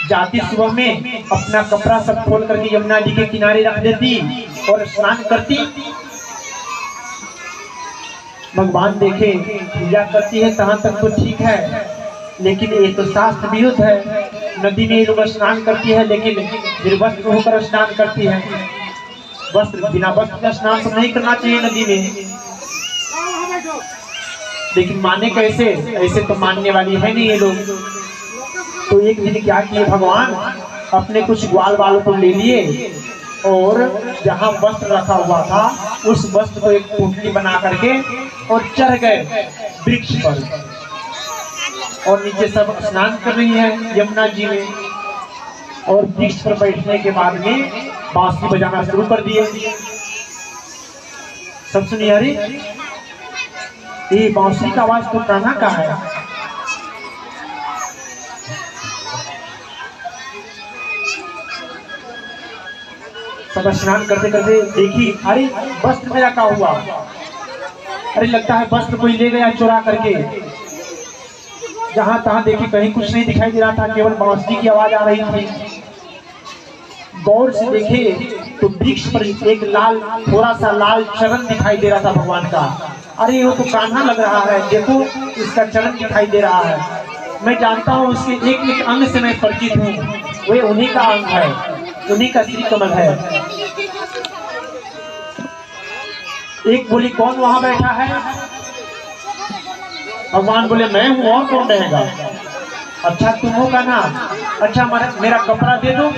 जाती सुबह में अपना कपड़ा सब खोल करके यमुना जी के किनारे रख देती और स्नान करती। भगवान देखे पूजा करती है तहाँ तक तो ठीक है, लेकिन ये तो शास्त्र विरुद्ध है। नदी में लोग स्नान करती है, लेकिन निर्वस्त्र होकर स्नान करती है। वस्त्र बिना वस्त्र का स्नान तो नहीं करना चाहिए नदी में। लेकिन माने कैसे, ऐसे तो मानने वाली है नहीं ये लोग। तो एक दिन क्या किए भगवान, अपने कुछ ग्वाल बालों को ले लिए और जहाँ वस्त्र रखा हुआ था उस वस्त्र को एक पोटली बना करके और चढ़ गए वृक्ष पर। और नीचे सब स्नान कर रही है यमुना जी में। और वृक्ष पर बैठने के बाद में बांसुरी बजाना शुरू कर दिए। सब सुनिए, अरे ये बांसुरी का आवाज तो कान्हा का है। सब स्नान करते करते देखी, अरे वस्त्र मेरा क्या हुआ। अरे लगता है वस्त्र कोई ले गया चुरा करके। जहां तहां देखी कहीं कुछ नहीं दिखाई दे रहा था, केवल बांसुरी की आवाज आ रही थी। गौर से देखे तो वृक्ष पर एक लाल, थोड़ा सा लाल चरण दिखाई दे रहा था भगवान का। अरे वो तो कान्हा लग रहा है, देखो इसका चरण दिखाई दे रहा है। मैं जानता हूँ उसके एक एक अंग से मैं परिचित हूँ, वे उन्हीं का अंग है, उन्हीं का श्री कमल है। एक बोली, कौन वहां बैठा है? भगवान बोले, मैं हूं, और कौन रहेगा? अच्छा तुम हो का ना? अच्छा मेरा कपड़ा दे दो।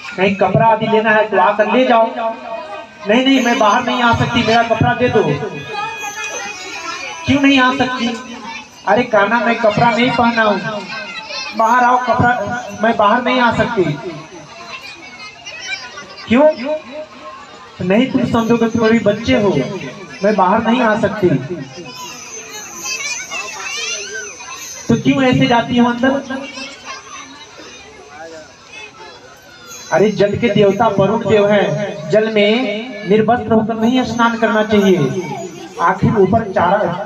कहीं कपड़ा आदि लेना है तो आकर ले जाओ। नहीं नहीं, मैं बाहर नहीं आ सकती, मेरा कपड़ा दे दो। क्यों नहीं आ सकती? अरे कान्हा मैं कपड़ा नहीं पहना हूँ, बाहर आओ, कपड़ा मैं बाहर नहीं आ सकती। क्यों नहीं? तुम समझोगे तुम अभी बच्चे हो, मैं बाहर नहीं आ सकती। तो क्यों ऐसे जाती हूँ अंदर? अरे जल के देवता वरुण देव हैं, जल में निर्वस्त्र होकर नहीं स्नान करना चाहिए। आखिर ऊपर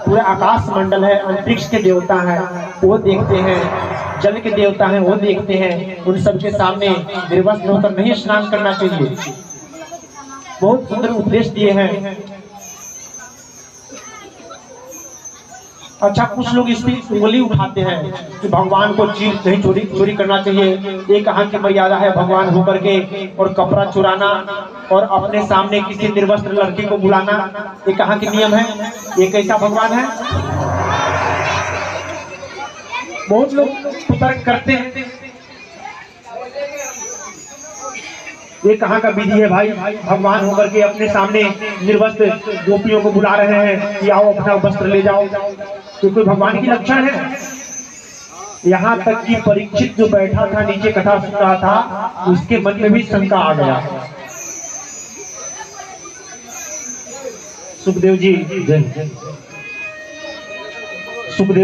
पूरे आकाश मंडल है, अंतरिक्ष के देवता हैं वो देखते हैं, जल के देवता हैं वो देखते हैं, उन सबके सामने निर्वस्त्र होकर नहीं स्नान करना चाहिए। बहुत सुंदर उपदेश दिए हैं। अच्छा, कुछ लोग इस पर उंगली उठाते हैं कि भगवान को चीज नहीं चोरी करना चाहिए। ये कहाँ की मर्यादा है भगवान होकर के और कपड़ा चुराना और अपने सामने किसी निर्वस्त्र लड़की को बुलाना, ये कहाँ के नियम है? ये कैसा भगवान है? बहुत लोग तर्क करते हैं, ये कहाँ का विधि है भाई? भगवान होकर के अपने सामने निर्वस्त्र गोपियों को बुला रहे हैं कि आओ अपना वस्त्र ले जाओ, तो कोई भगवान की लक्षण है? यहाँ तक कि परीक्षित जो बैठा था नीचे कथा सुन रहा था, उसके मन में भी शंका आ गया। सुखदेव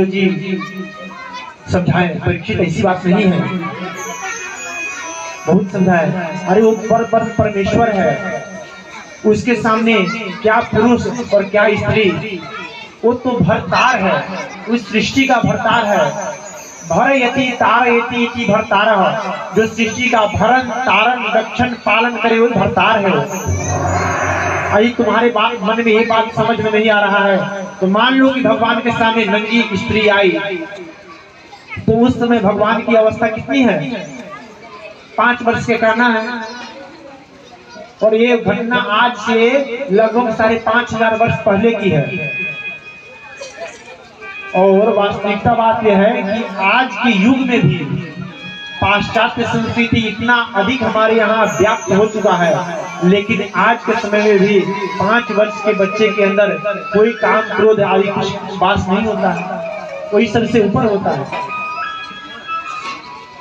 जी समझाए, परीक्षित ऐसी बात नहीं है, बहुत समझाए। अरे वो परमेश्वर है, उसके सामने क्या पुरुष और क्या स्त्री, वो तो भरतार है, उस सृष्टि का भरतार है। भरयति तारयति इति भरतारः, जो सृष्टि का भरण तारण रक्षण पालन करे वो भरतार है। अभी तुम्हारे मन में ये बात समझ में नहीं आ रहा है, तो मान लो कि भगवान के सामने नंगी स्त्री आई, तो उस समय भगवान की अवस्था कितनी है? 5 वर्ष के करना है। और ये घटना आज से लगभग 5,500 वर्ष पहले की है। और वास्तविकता बात यह है कि आज के युग में भी पाश्चात्य संस्कृति इतना अधिक हमारे यहाँ व्याप्त हो चुका है, लेकिन आज के समय में भी 5 वर्ष के बच्चे के अंदर कोई काम क्रोध आदि कुछ बात नहीं होता है, वही सबसे ऊपर होता है।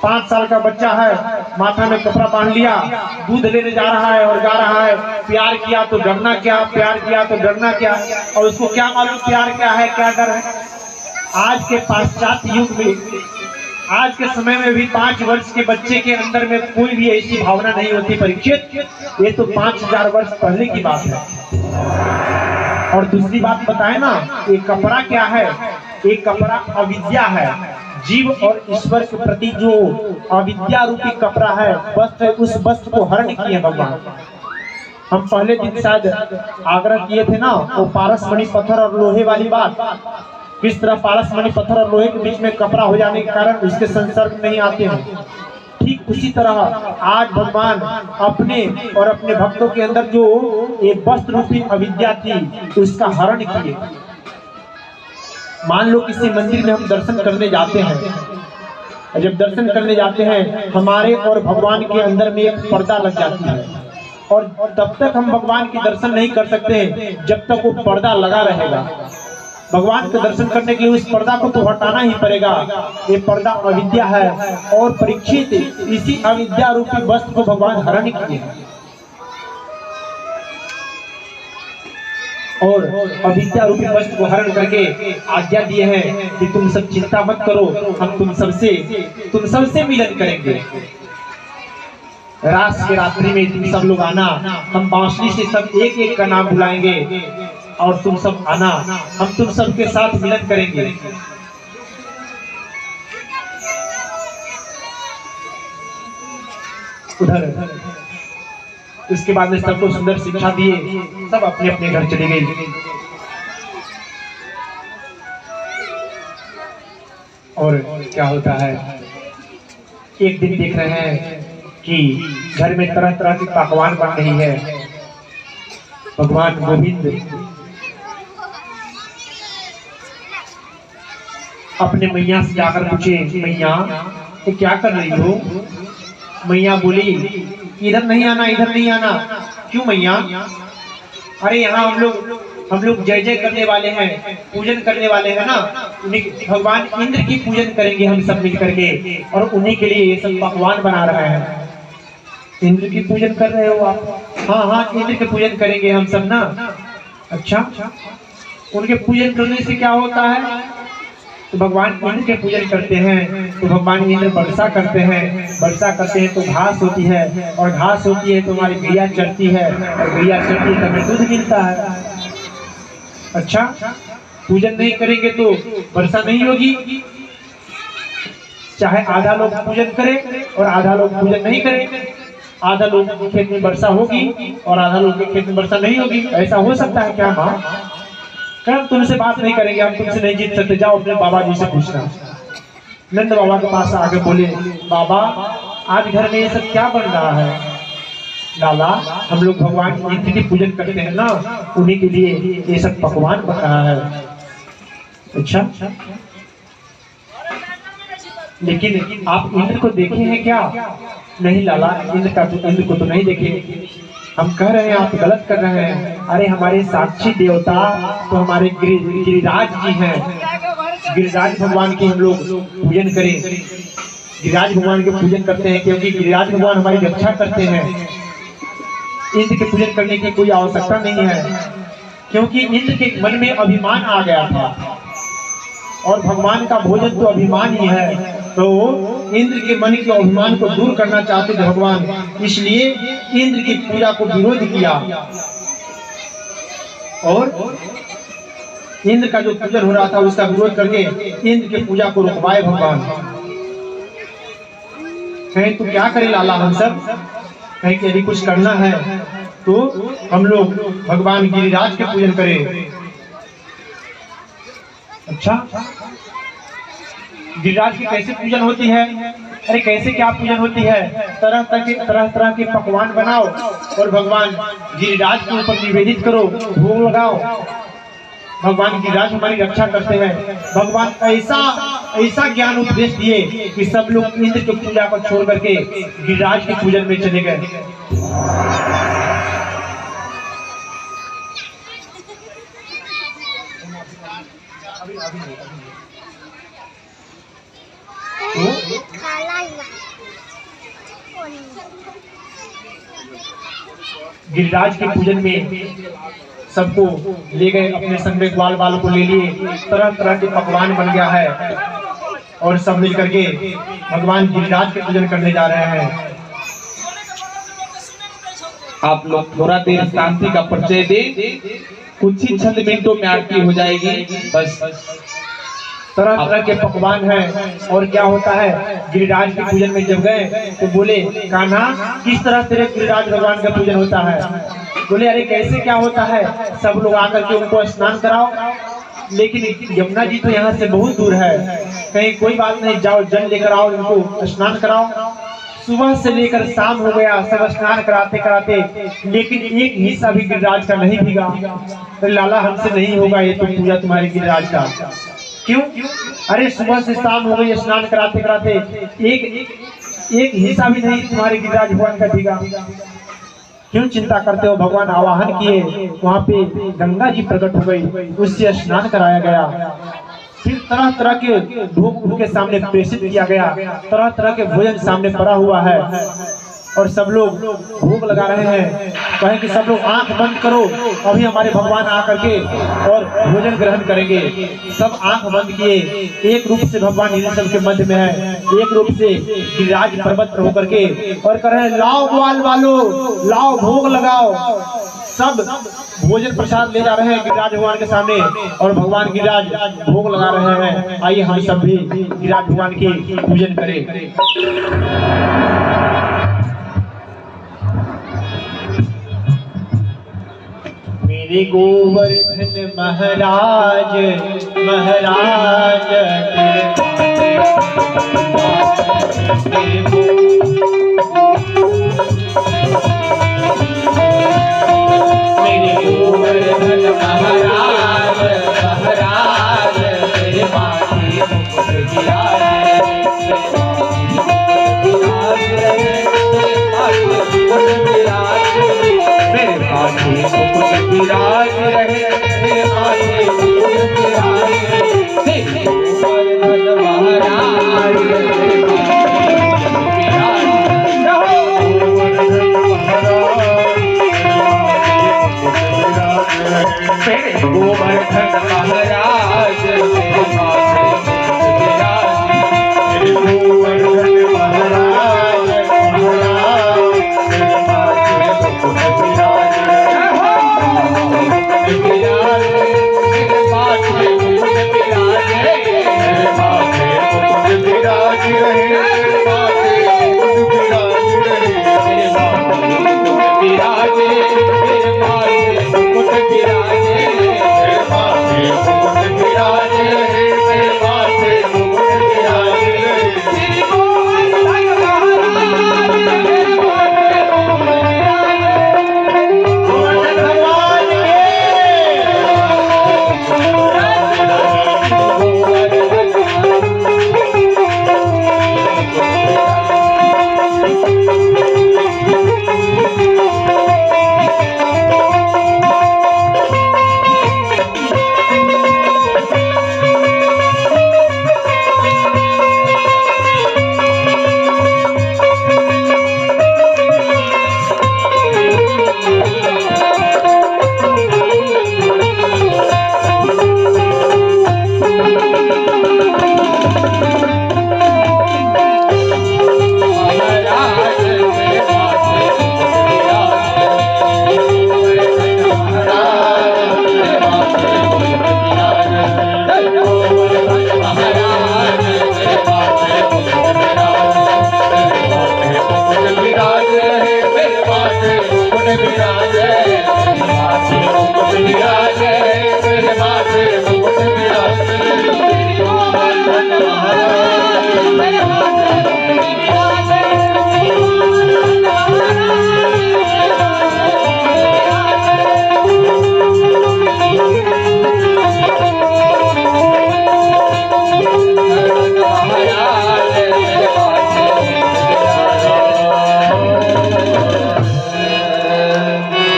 5 साल का बच्चा है, माथा में कपड़ा बांध लिया, दूध लेने जा रहा है और गा रहा है, प्यार किया तो डरना क्या, प्यार किया तो डरना क्या, और उसको क्या मालूम प्यार क्या है क्या डर है। आज के पाश्चात्य युग में, आज के समय में भी 5 वर्ष के बच्चे के अंदर में कोई भी ऐसी भावना नहीं होती। परीक्षित, ये तो 5,000 वर्ष पहले की बात है। और दूसरी बात बताए ना, ये कपड़ा क्या है? ये कपड़ा अविद्या है, जीव और ईश्वर के प्रति जो अविद्या रूपी कपड़ा है, वस्त्र, उस वस्त्र को हरण किए भगवान। हम पहले दिन शायद आग्रह किए थे ना, वो पारस मणि पत्थर और लोहे वाली बात, किस तरह पारस मणि पत्थर और लोहे के बीच में कपड़ा हो जाने के कारण उसके संसर्ग नहीं आते हैं। ठीक उसी तरह आज भगवान अपने और अपने भक्तों के अंदर जो ये वस्त्र रूपी अविद्या थी, उसका हरण किए। मान लो किसी मंदिर में हम दर्शन करने जाते हैं, जब दर्शन करने जाते हैं हमारे और भगवान के अंदर में एक पर्दा लग जाती है, और तब तक हम भगवान के दर्शन नहीं कर सकते जब तक वो पर्दा लगा रहेगा। भगवान के दर्शन करने के लिए उस पर्दा को तो हटाना ही पड़ेगा। ये पर्दा अविद्या है, और परीक्षित इसी अविद्या रूपी वस्त्र को भगवान हरण किए और अविद्या रूपी वस्त्र को हरण करके आज्ञा दिए हैं कि तुम सब चिंता मत करो, हम तुम सबसे मिलन करेंगे। रात के रात्रि में तुम सब लोग आना, हम बांसुरी से सब एक एक का नाम बुलाएंगे और तुम सब आना, हम तुम सबके साथ मिलन करेंगे। उधर उसके बाद में सबको सुंदर शिक्षा दिए, सब अपने अपने घर चले गए। और क्या होता है, एक दिन देख रहे हैं कि घर में तरह तरह की पकवान बन रही है। भगवान गोविंद अपने मैया से जाकर पूछे, मैया तो क्या कर रही हो? मैया बोली, इधर नहीं आना, इधर नहीं आना। क्यों मैया? अरे यहाँ हम लोग हम लोग जय जय करने वाले हैं, पूजन करने वाले हैं ना, भगवान इंद्र की पूजन करेंगे हम सब मिल करके, और उन्हीं के लिए ये सब पकवान बना रहे हैं। इंद्र की पूजन कर रहे हो आप? हाँ हाँ, इंद्र के पूजन करेंगे हम सब ना। अच्छा, उनके पूजन करने से क्या होता है? तो भगवान इंद्र के पूजन करते हैं तो भगवान इंद्र वर्षा करते हैं, वर्षा करते हैं तो घास होती है, और घास होती है तो हमारी गैया चढ़ती है, और गैया चढ़ती है तो हमें दूध मिलता है। अच्छा, पूजन नहीं करेंगे तो वर्षा नहीं होगी। चाहे आधा लोग पूजन करें और आधा लोग पूजन नहीं करें, आधा लोग के खेत में वर्षा होगी और आधा लोग के खेत में वर्षा नहीं होगी। ऐसा हो सकता है क्या माँ? हम तुमसे बात नहीं करेंगे, हम तुमसे नहीं जीत सकते, जाओ अपने बाबा जी से पूछना। नंद बाबा के पास आके बोले, बाबा आज घर में ये सब क्या बन रहा है? लाला, हम लोग भगवान इंद्र की पूजन करते हैं ना, उन्हीं के लिए ये सब पकवान बन रहा है। अच्छा, लेकिन आप इंद्र को देखे हैं क्या? नहीं लाला, इंद्र को तो नहीं देखे। हम कह रहे हैं आप गलत कर रहे हैं। अरे हमारे साक्षी देवता तो हमारे गिरिराज जी हैं। गिरिराज भगवान की हम लोग पूजन करें, गिरिराज भगवान के पूजन करते हैं, क्योंकि गिरिराज भगवान हमारी रक्षा करते हैं। इंद्र के पूजन करने की कोई आवश्यकता नहीं है, क्योंकि इंद्र के मन में अभिमान आ गया था, और भगवान का भोजन तो अभिमान ही है। तो इंद्र के मन के अभिमान को दूर करना चाहते थे भगवान, इसलिए इंद्र की पूजा को विरोध किया, और इंद्र का जो पूजन हो रहा था उसका विरोध करके इंद्र की पूजा को रुकवाए भगवान। कहीं तो क्या करें लाला, हम सब कहीं कि यदि कुछ करना है तो हम लोग भगवान गिरिराज के पूजन करें। अच्छा, गिरिराज की कैसे पूजन होती है? अरे कैसे क्या पूजन होती है? तरह तरह के पकवान बनाओ और भगवान गिरिराज के ऊपर निवेदित करो, भोग लगाओ। भगवान गिरिराज हमारी रक्षा करते हैं। भगवान ऐसा ज्ञान उपदेश दिए कि सब लोग इंद्र की पूजा को छोड़ करके गिरिराज के पूजन में चले गए। गिरिराज के पूजन में सबको ले गए, अपने संग में ग्वाल बाल को ले लिए, तरह तरह के पकवान बन गया है, और सब मिल करके भगवान गिरिराज के पूजन करने जा रहे हैं। आप लोग थोड़ा देर शांति का परिचय दें, कुछ ही चंद मिनटों में आरती हो जाएगी। बस तरह तरह के पकवान हैं। और क्या होता है, गिरिराज के पूजन में जब गए तो बोले, कान्हा किस तरह तेरे गिरिराज भगवान का पूजन होता है? बोले, अरे कैसे क्या होता है? सब लोग आकर के उनको स्नान कराओ। लेकिन यमुना जी तो यहाँ से बहुत दूर है। कहीं कोई बात नहीं, जाओ जल लेकर आओ, उनको स्नान कराओ। सुबह से लेकर शाम हो गया, सब स्नान कराते कराते, लेकिन एक हिस्सा भी गिरिराज का नहीं भीगा। तो लाला हमसे नहीं होगा ये तो पूजा तुम्हारे गिरिराज का। क्यों? अरे सुबह से शाम हो गई, स्नान कराते कराते एक हिस्सा भी नहीं तुम्हारे गिरिराज भगवान का भीगा। क्यों चिंता करते हो? भगवान आवाहन किए, वहाँ पे गंगा जी प्रकट हो गई, उससे स्नान कराया गया। फिर तरह तरह के भोग उनके सामने प्रेषित किया गया, तरह तरह के भोजन सामने पड़ा हुआ है, और सब लोग भोग लगा रहे हैं। कहें कि सब लोग आंख बंद करो, अभी हमारे भगवान आकर के और भोजन ग्रहण करेंगे। सब आंख बंद किए, एक रूप से भगवान इन सब के मध्य में है, एक रूप से गिरिराज पर्वत पर होकर के, और कह रहे हैं, लाओ ग्वाल वालो, लाओ भोग लगाओ। सब भोजन प्रसाद ले जा रहे हैं गिरिराज भगवान के सामने, और भगवान गिरिराज भोग लगा रहे हैं। आइए हम सब भी गिरिराज भगवान की पूजन करें। मेरे गोवर्धन महाराज महाराज मेरे गोवर्धन महाराज महाराज मेरे माथे मुकुट विराज, मेरे माथे मुकुट विराज रहे, मेरे गोवर्धन महाराज मेरे माथे मुकुट विराजे। गोवर्धन महाराज मेरे माथे मुकुट विराजे। मेरे माथे मुकुट विराजे। मेरे माथे मुकुट विराज रहे। मेरे माथे मुकुट विराज रहे। मेरे माथे मुकुट विराजे। मेरे माथे मुकुट विराजे। मेरे माथे मुकुट विराज रहे। मेरे माथे मुकुट विराज रहे। श्री गोवर्धन महाराज मेरे माथे मुकुट विराजे।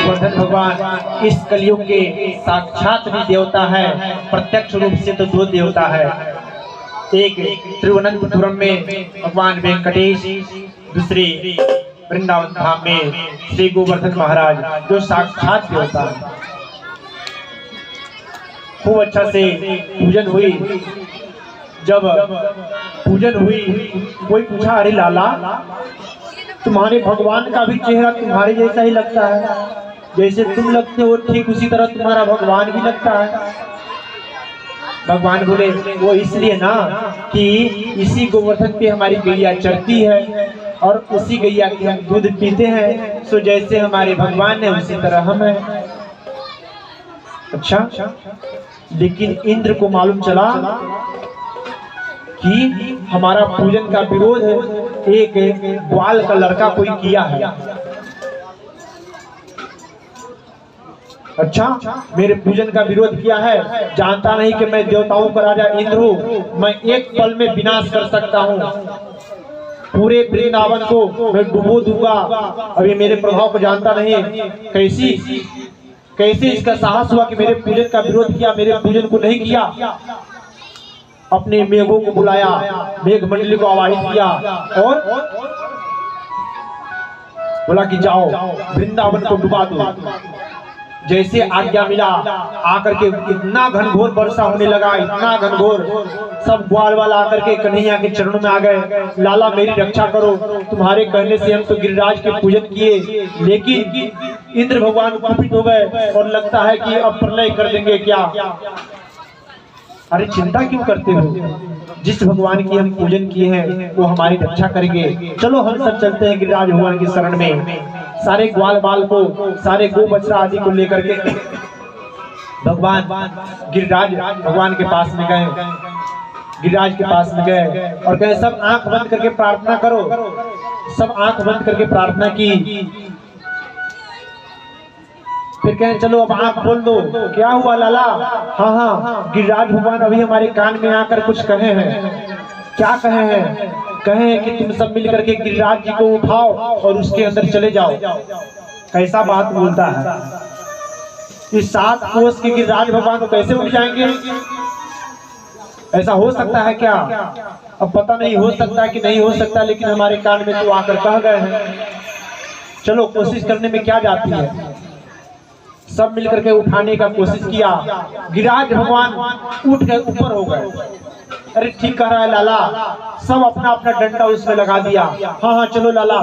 गोवर्धन भगवान भगवान इस कलयुग के साक्षात भी देवता है, प्रत्यक्ष रूप से तो दो देवता है। एक तिरुवनंतपुरम में भगवान वेंकटेश, दूसरे वृंदावन धाम में श्री गोवर्धन महाराज, जो साक्षात देवता है। खूब अच्छा से पूजन हुई। जब पूजन हुई, कोई पूछा, अरे लाला, तुम्हारे भगवान का भी चेहरा तुम्हारे जैसा ही लगता है, जैसे तुम लगते हो ठीक उसी तरह तुम्हारा भगवान भी लगता है। भगवान बोले, वो इसलिए ना कि इसी गोवर्धन पे हमारी गैया चढ़ती है और उसी गैया के हम दूध पीते हैं, सो जैसे हमारे भगवान है उसी तरह हम हैं। अच्छा, लेकिन इंद्र को मालूम चला कि हमारा पूजन का विरोध एक ग्वाल का लड़का कोई किया है। अच्छा, मेरे पूजन का विरोध किया है, जानता नहीं कि मैं देवताओं का राजा इंद्र हूँ, मैं एक पल में विनाश कर सकता हूँ, पूरे वृंदावन को मैं डुबो दूंगा। अभी मेरे प्रभाव को जानता नहीं, कैसे इसका साहस हुआ कि मेरे पूजन का विरोध किया, मेरे पूजन को नहीं किया। अपने मेघों को बुलाया, मेघ मंडली को आवाहित किया और बोला कि जाओ वृंदावन को डुबा दो। जैसे आज्ञा मिला, आकर के इतना घनघोर वर्षा होने लगा, इतना घनघोर, सब ग्वाल वाला आकर के कन्हैया के चरणों में आ गए, लाला मेरी रक्षा करो, तुम्हारे कहने से हम तो गिरिराज के पूजन किए, लेकिन इंद्र भगवान कुपित हो गए और लगता है कि अब प्रलय कर देंगे क्या। अरे चिंता क्यों करते हो, जिस भगवान की हम पूजन किए हैं वो हमारी रक्षा करेंगे। चलो हम सब चलते हैं गिरिराज भगवान की शरण में। सारे ग्वाल बाल को, सारे गो बछड़ा आदि को लेकर के भगवान गिरिराज भगवान के पास में गए, गिरिराज के पास में गए और कहे सब आंख बंद करके प्रार्थना करो। सब आंख बंद करके प्रार्थना की। फिर कहें चलो अब आंख खोल दो। क्या हुआ लाला? हाँ, गिरिराज भगवान अभी हमारे कान में आकर कुछ कहे हैं। क्या कहे हैं? कहे हैं कि तुम सब मिलकर के गिरिराज जी को उठाओ और उसके अंदर चले जाओ। कैसा बात बोलता है? इस 7 कोस के गिरिराज भगवान को कैसे उठ जाएंगे? ऐसा हो सकता है क्या? अब पता नहीं, हो सकता है कि नहीं हो सकता, लेकिन हमारे कान में तो आकर कह गए हैं। चलो कोशिश करने में क्या जाती है। सब मिलकर के उठाने का कोशिश किया। गिरिराज भगवान उठ गए, ऊपर हो गए। अरे ठीक कह रहा है लाला, सब अपना अपना डंडा उसमें लगा दिया। हाँ हाँ चलो लाला,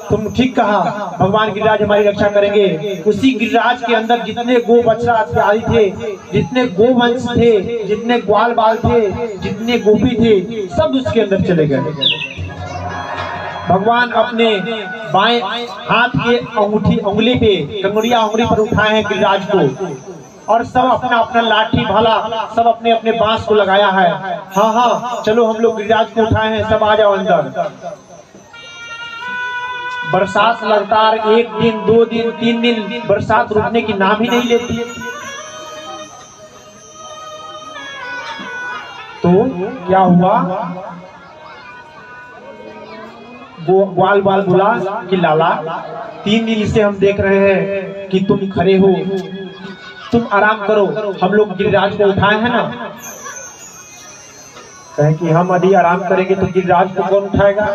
तुम ठीक कहा, भगवान गिरिराज हमारी रक्षा करेंगे। उसी गिरिराज के अंदर जितने गो बछड़ा आदि थे, जितने गोवंश थे, जितने ग्वाल बाल थे, जितने गोपी थे, सब उसके अंदर चले गए। भगवान अपने बाएं हाथ के उंगली पे, कंगुड़िया उंगली पर उठाए हैं गिरिराज को, और सब अपना अपना लाठी भाला सब अपने अपने बांस को लगाया है। हाँ हाँ चलो हम लोग गिरिराज को उठाए हैं, सब आ जाओ अंदर। बरसात लगातार 1 दिन 2 दिन 3 दिन बरसात रुकने की नाम ही नहीं लेती। तो क्या हुआ, ग्वाल बाल बोला कि लाला 3 दिन से हम देख रहे हैं कि तुम खड़े हो, तुम आराम करो, हम लोग गिरिराज को उठाए हैं ना। कहें कि हम यदि आराम करेंगे तो गिरिराज को कौन उठाएगा?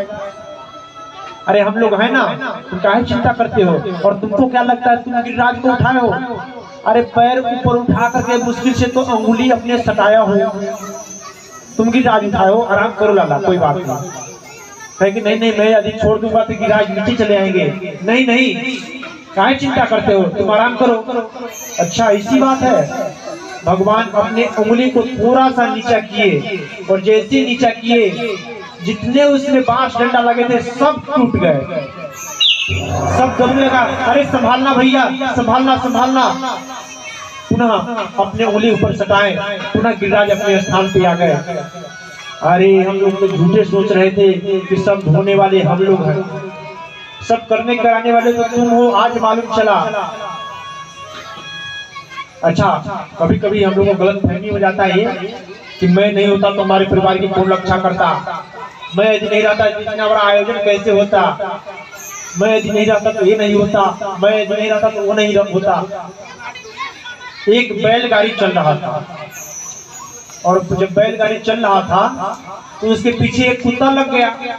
अरे हम लोग हैं ना, तुम काहे चिंता करते हो? और तुमको क्या लगता है तुम गिरिराज को उठाए हो? अरे पैर ऊपर उठा करके मुश्किल से तो अंगुली अपने सटाया हो, तुम गिरिराज उठाए हो, आराम करो लाला, कोई बात नहीं। कहे कि नहीं नहीं, मैं यदि छोड़ दूंगा तो गिरिराज नीचे चले आएंगे। नहीं नहीं, काहे चिंता करते हो, तुम आराम करो। अच्छा ऐसी बात है। भगवान अपने उंगली को थोड़ा सा नीचा किए, और जैसे नीचा किए जितने उसमें बांस डंडा लगे थे सब टूट गए, सब दबने लगा। अरे संभालना भैया, संभालना संभालना। पुनः अपने उंगली ऊपर सटाए, पुनः गिरिराज अपने स्थान पे आ गए। अरे हम लोग तो झूठे सोच रहे थे कि सब धोने वाले हम लोग हैं, सब करने कराने वाले तो तुम हो, आज मालूम चला। अच्छा कभी कभी हम लोगों को गलत फहमी हो जाता है कि मैं नहीं होता तो हमारे परिवार की कौन रक्षा करता, मैं यदि नहीं रहता इतना बड़ा आयोजन कैसे होता, मैं यदि नहीं रहता तो ये नहीं होता, मैं यदि नहीं रहता तो वो नहीं होता। एक बैलगाड़ी चल रहा था, और जब बैलगाड़ी चल रहा था तो उसके पीछे एक कुत्ता लग गया,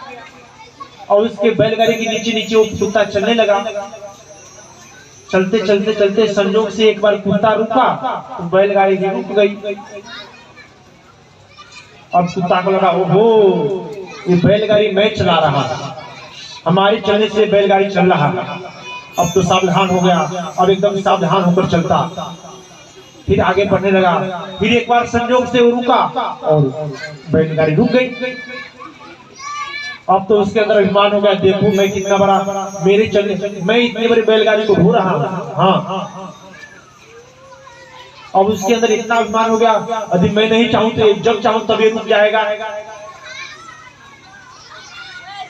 और उसके बैलगाड़ी के नीचे नीचे वो कुत्ता चलने लगा। चलते चलते चलते संजोग से एक बार कुत्ता रुका तो बैलगाड़ी भी रुक गई। अब कुत्ता को लगा ओहो ये बैलगाड़ी मैं चला रहा था, हमारे चलने से बैलगाड़ी चल रहा है, अब तो सावधान हो गया, अब एकदम सावधान होकर चलता। फिर आगे बढ़ने लगा, फिर एक बार संजोग से वो रुका और बैलगाड़ी रुक गई। अब तो उसके अंदर अभिमान हो गया, देखो मैं कितना बड़ा, मेरे चलने मैं इतनी बड़ी बैलगाड़ी को ढो रहा हूँ। हाँ अब उसके अंदर इतना अभिमान हो गया, यदि मैं नहीं चाहूं तो जब चाहूं तब ये रुक जाएगा,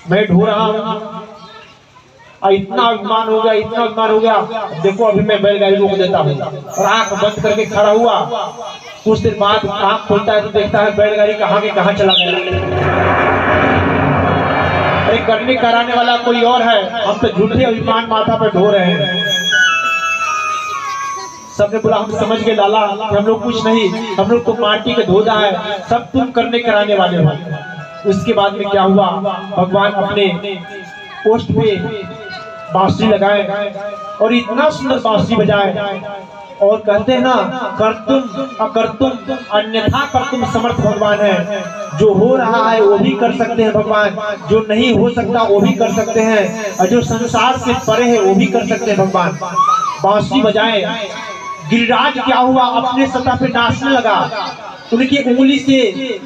मैं ढो रहा हूँ। इतना अभिमान हो गया, इतना अभिमान हो गया, देखो अभी मैं बैलगाड़ी रोक देता हूँ। और आंख बंद करके खड़ा हुआ, कुछ देर बाद आंख खोलता है तो देखता है बैलगाड़ी कहाँ के कहाँ चला गया। अरे करने कराने वाला कोई और है, हम तो झूठे अभिमान माथा पर ढो रहे हैं। सबने बोला हम समझ गए लाला, हम लोग कुछ नहीं, हम लोग तो माटी के धोदा है, सब तुम करने कराने वाले हो। उसके बाद में क्या हुआ, भगवान अपने पोस्ट पे बांसुरी लगाए और इतना सुंदर बांसुरी बजाए, और कहते हैं ना कर्तुम अकर्तुम अन्यथा कर्तुम समर्थ भगवान है। जो हो रहा है वो भी कर सकते हैं भगवान, जो नहीं हो सकता वो भी कर सकते हैं, और जो संसार से परे है वो भी कर सकते हैं भगवान। बांसुरी बजाए, गिरिराज क्या हुआ, अपने सत्ता पे नाचने लगा। उनकी उंगली से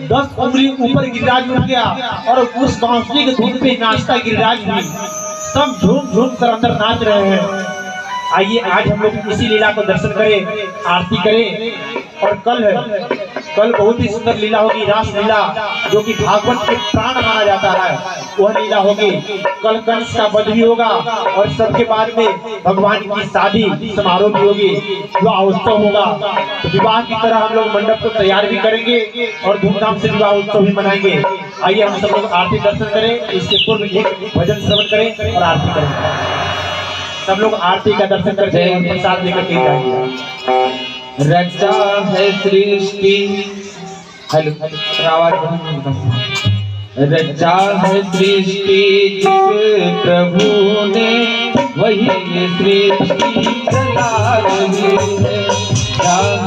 10 उंगली ऊपर गिरिराज उठ गया, और उस बांसुरी के धुन पे नाचता गिरिराज भी। सब झूम झूम कर अंदर नाच रहे हैं। आइए आज हम लोग इसी लीला को दर्शन करें, आरती करें। और कल बहुत ही सुंदर लीला होगी, रास लीला, जो कि भागवत के प्राण माना जाता है, वह लीला होगी। कल कंस का वध भी होगा, और सबके बाद में भगवान की शादी समारोह भी होगी, विवाह उत्सव होगा। तो विवाह की तरह हम लोग मंडप को तैयार भी करेंगे और धूमधाम से विवाह उत्सव भी मनाएंगे। आइए हम सब लोग आरती दर्शन करें, इससे पूर्व एक भजन श्रवण करें और आरती करें। सब लोग आरती का दर्शन करके प्रसाद लेकर के जाएंगे। रचा है सृष्टि, हेलो रचा है सृष्टि जिस प्रभु ने, वही सृष्टि चला है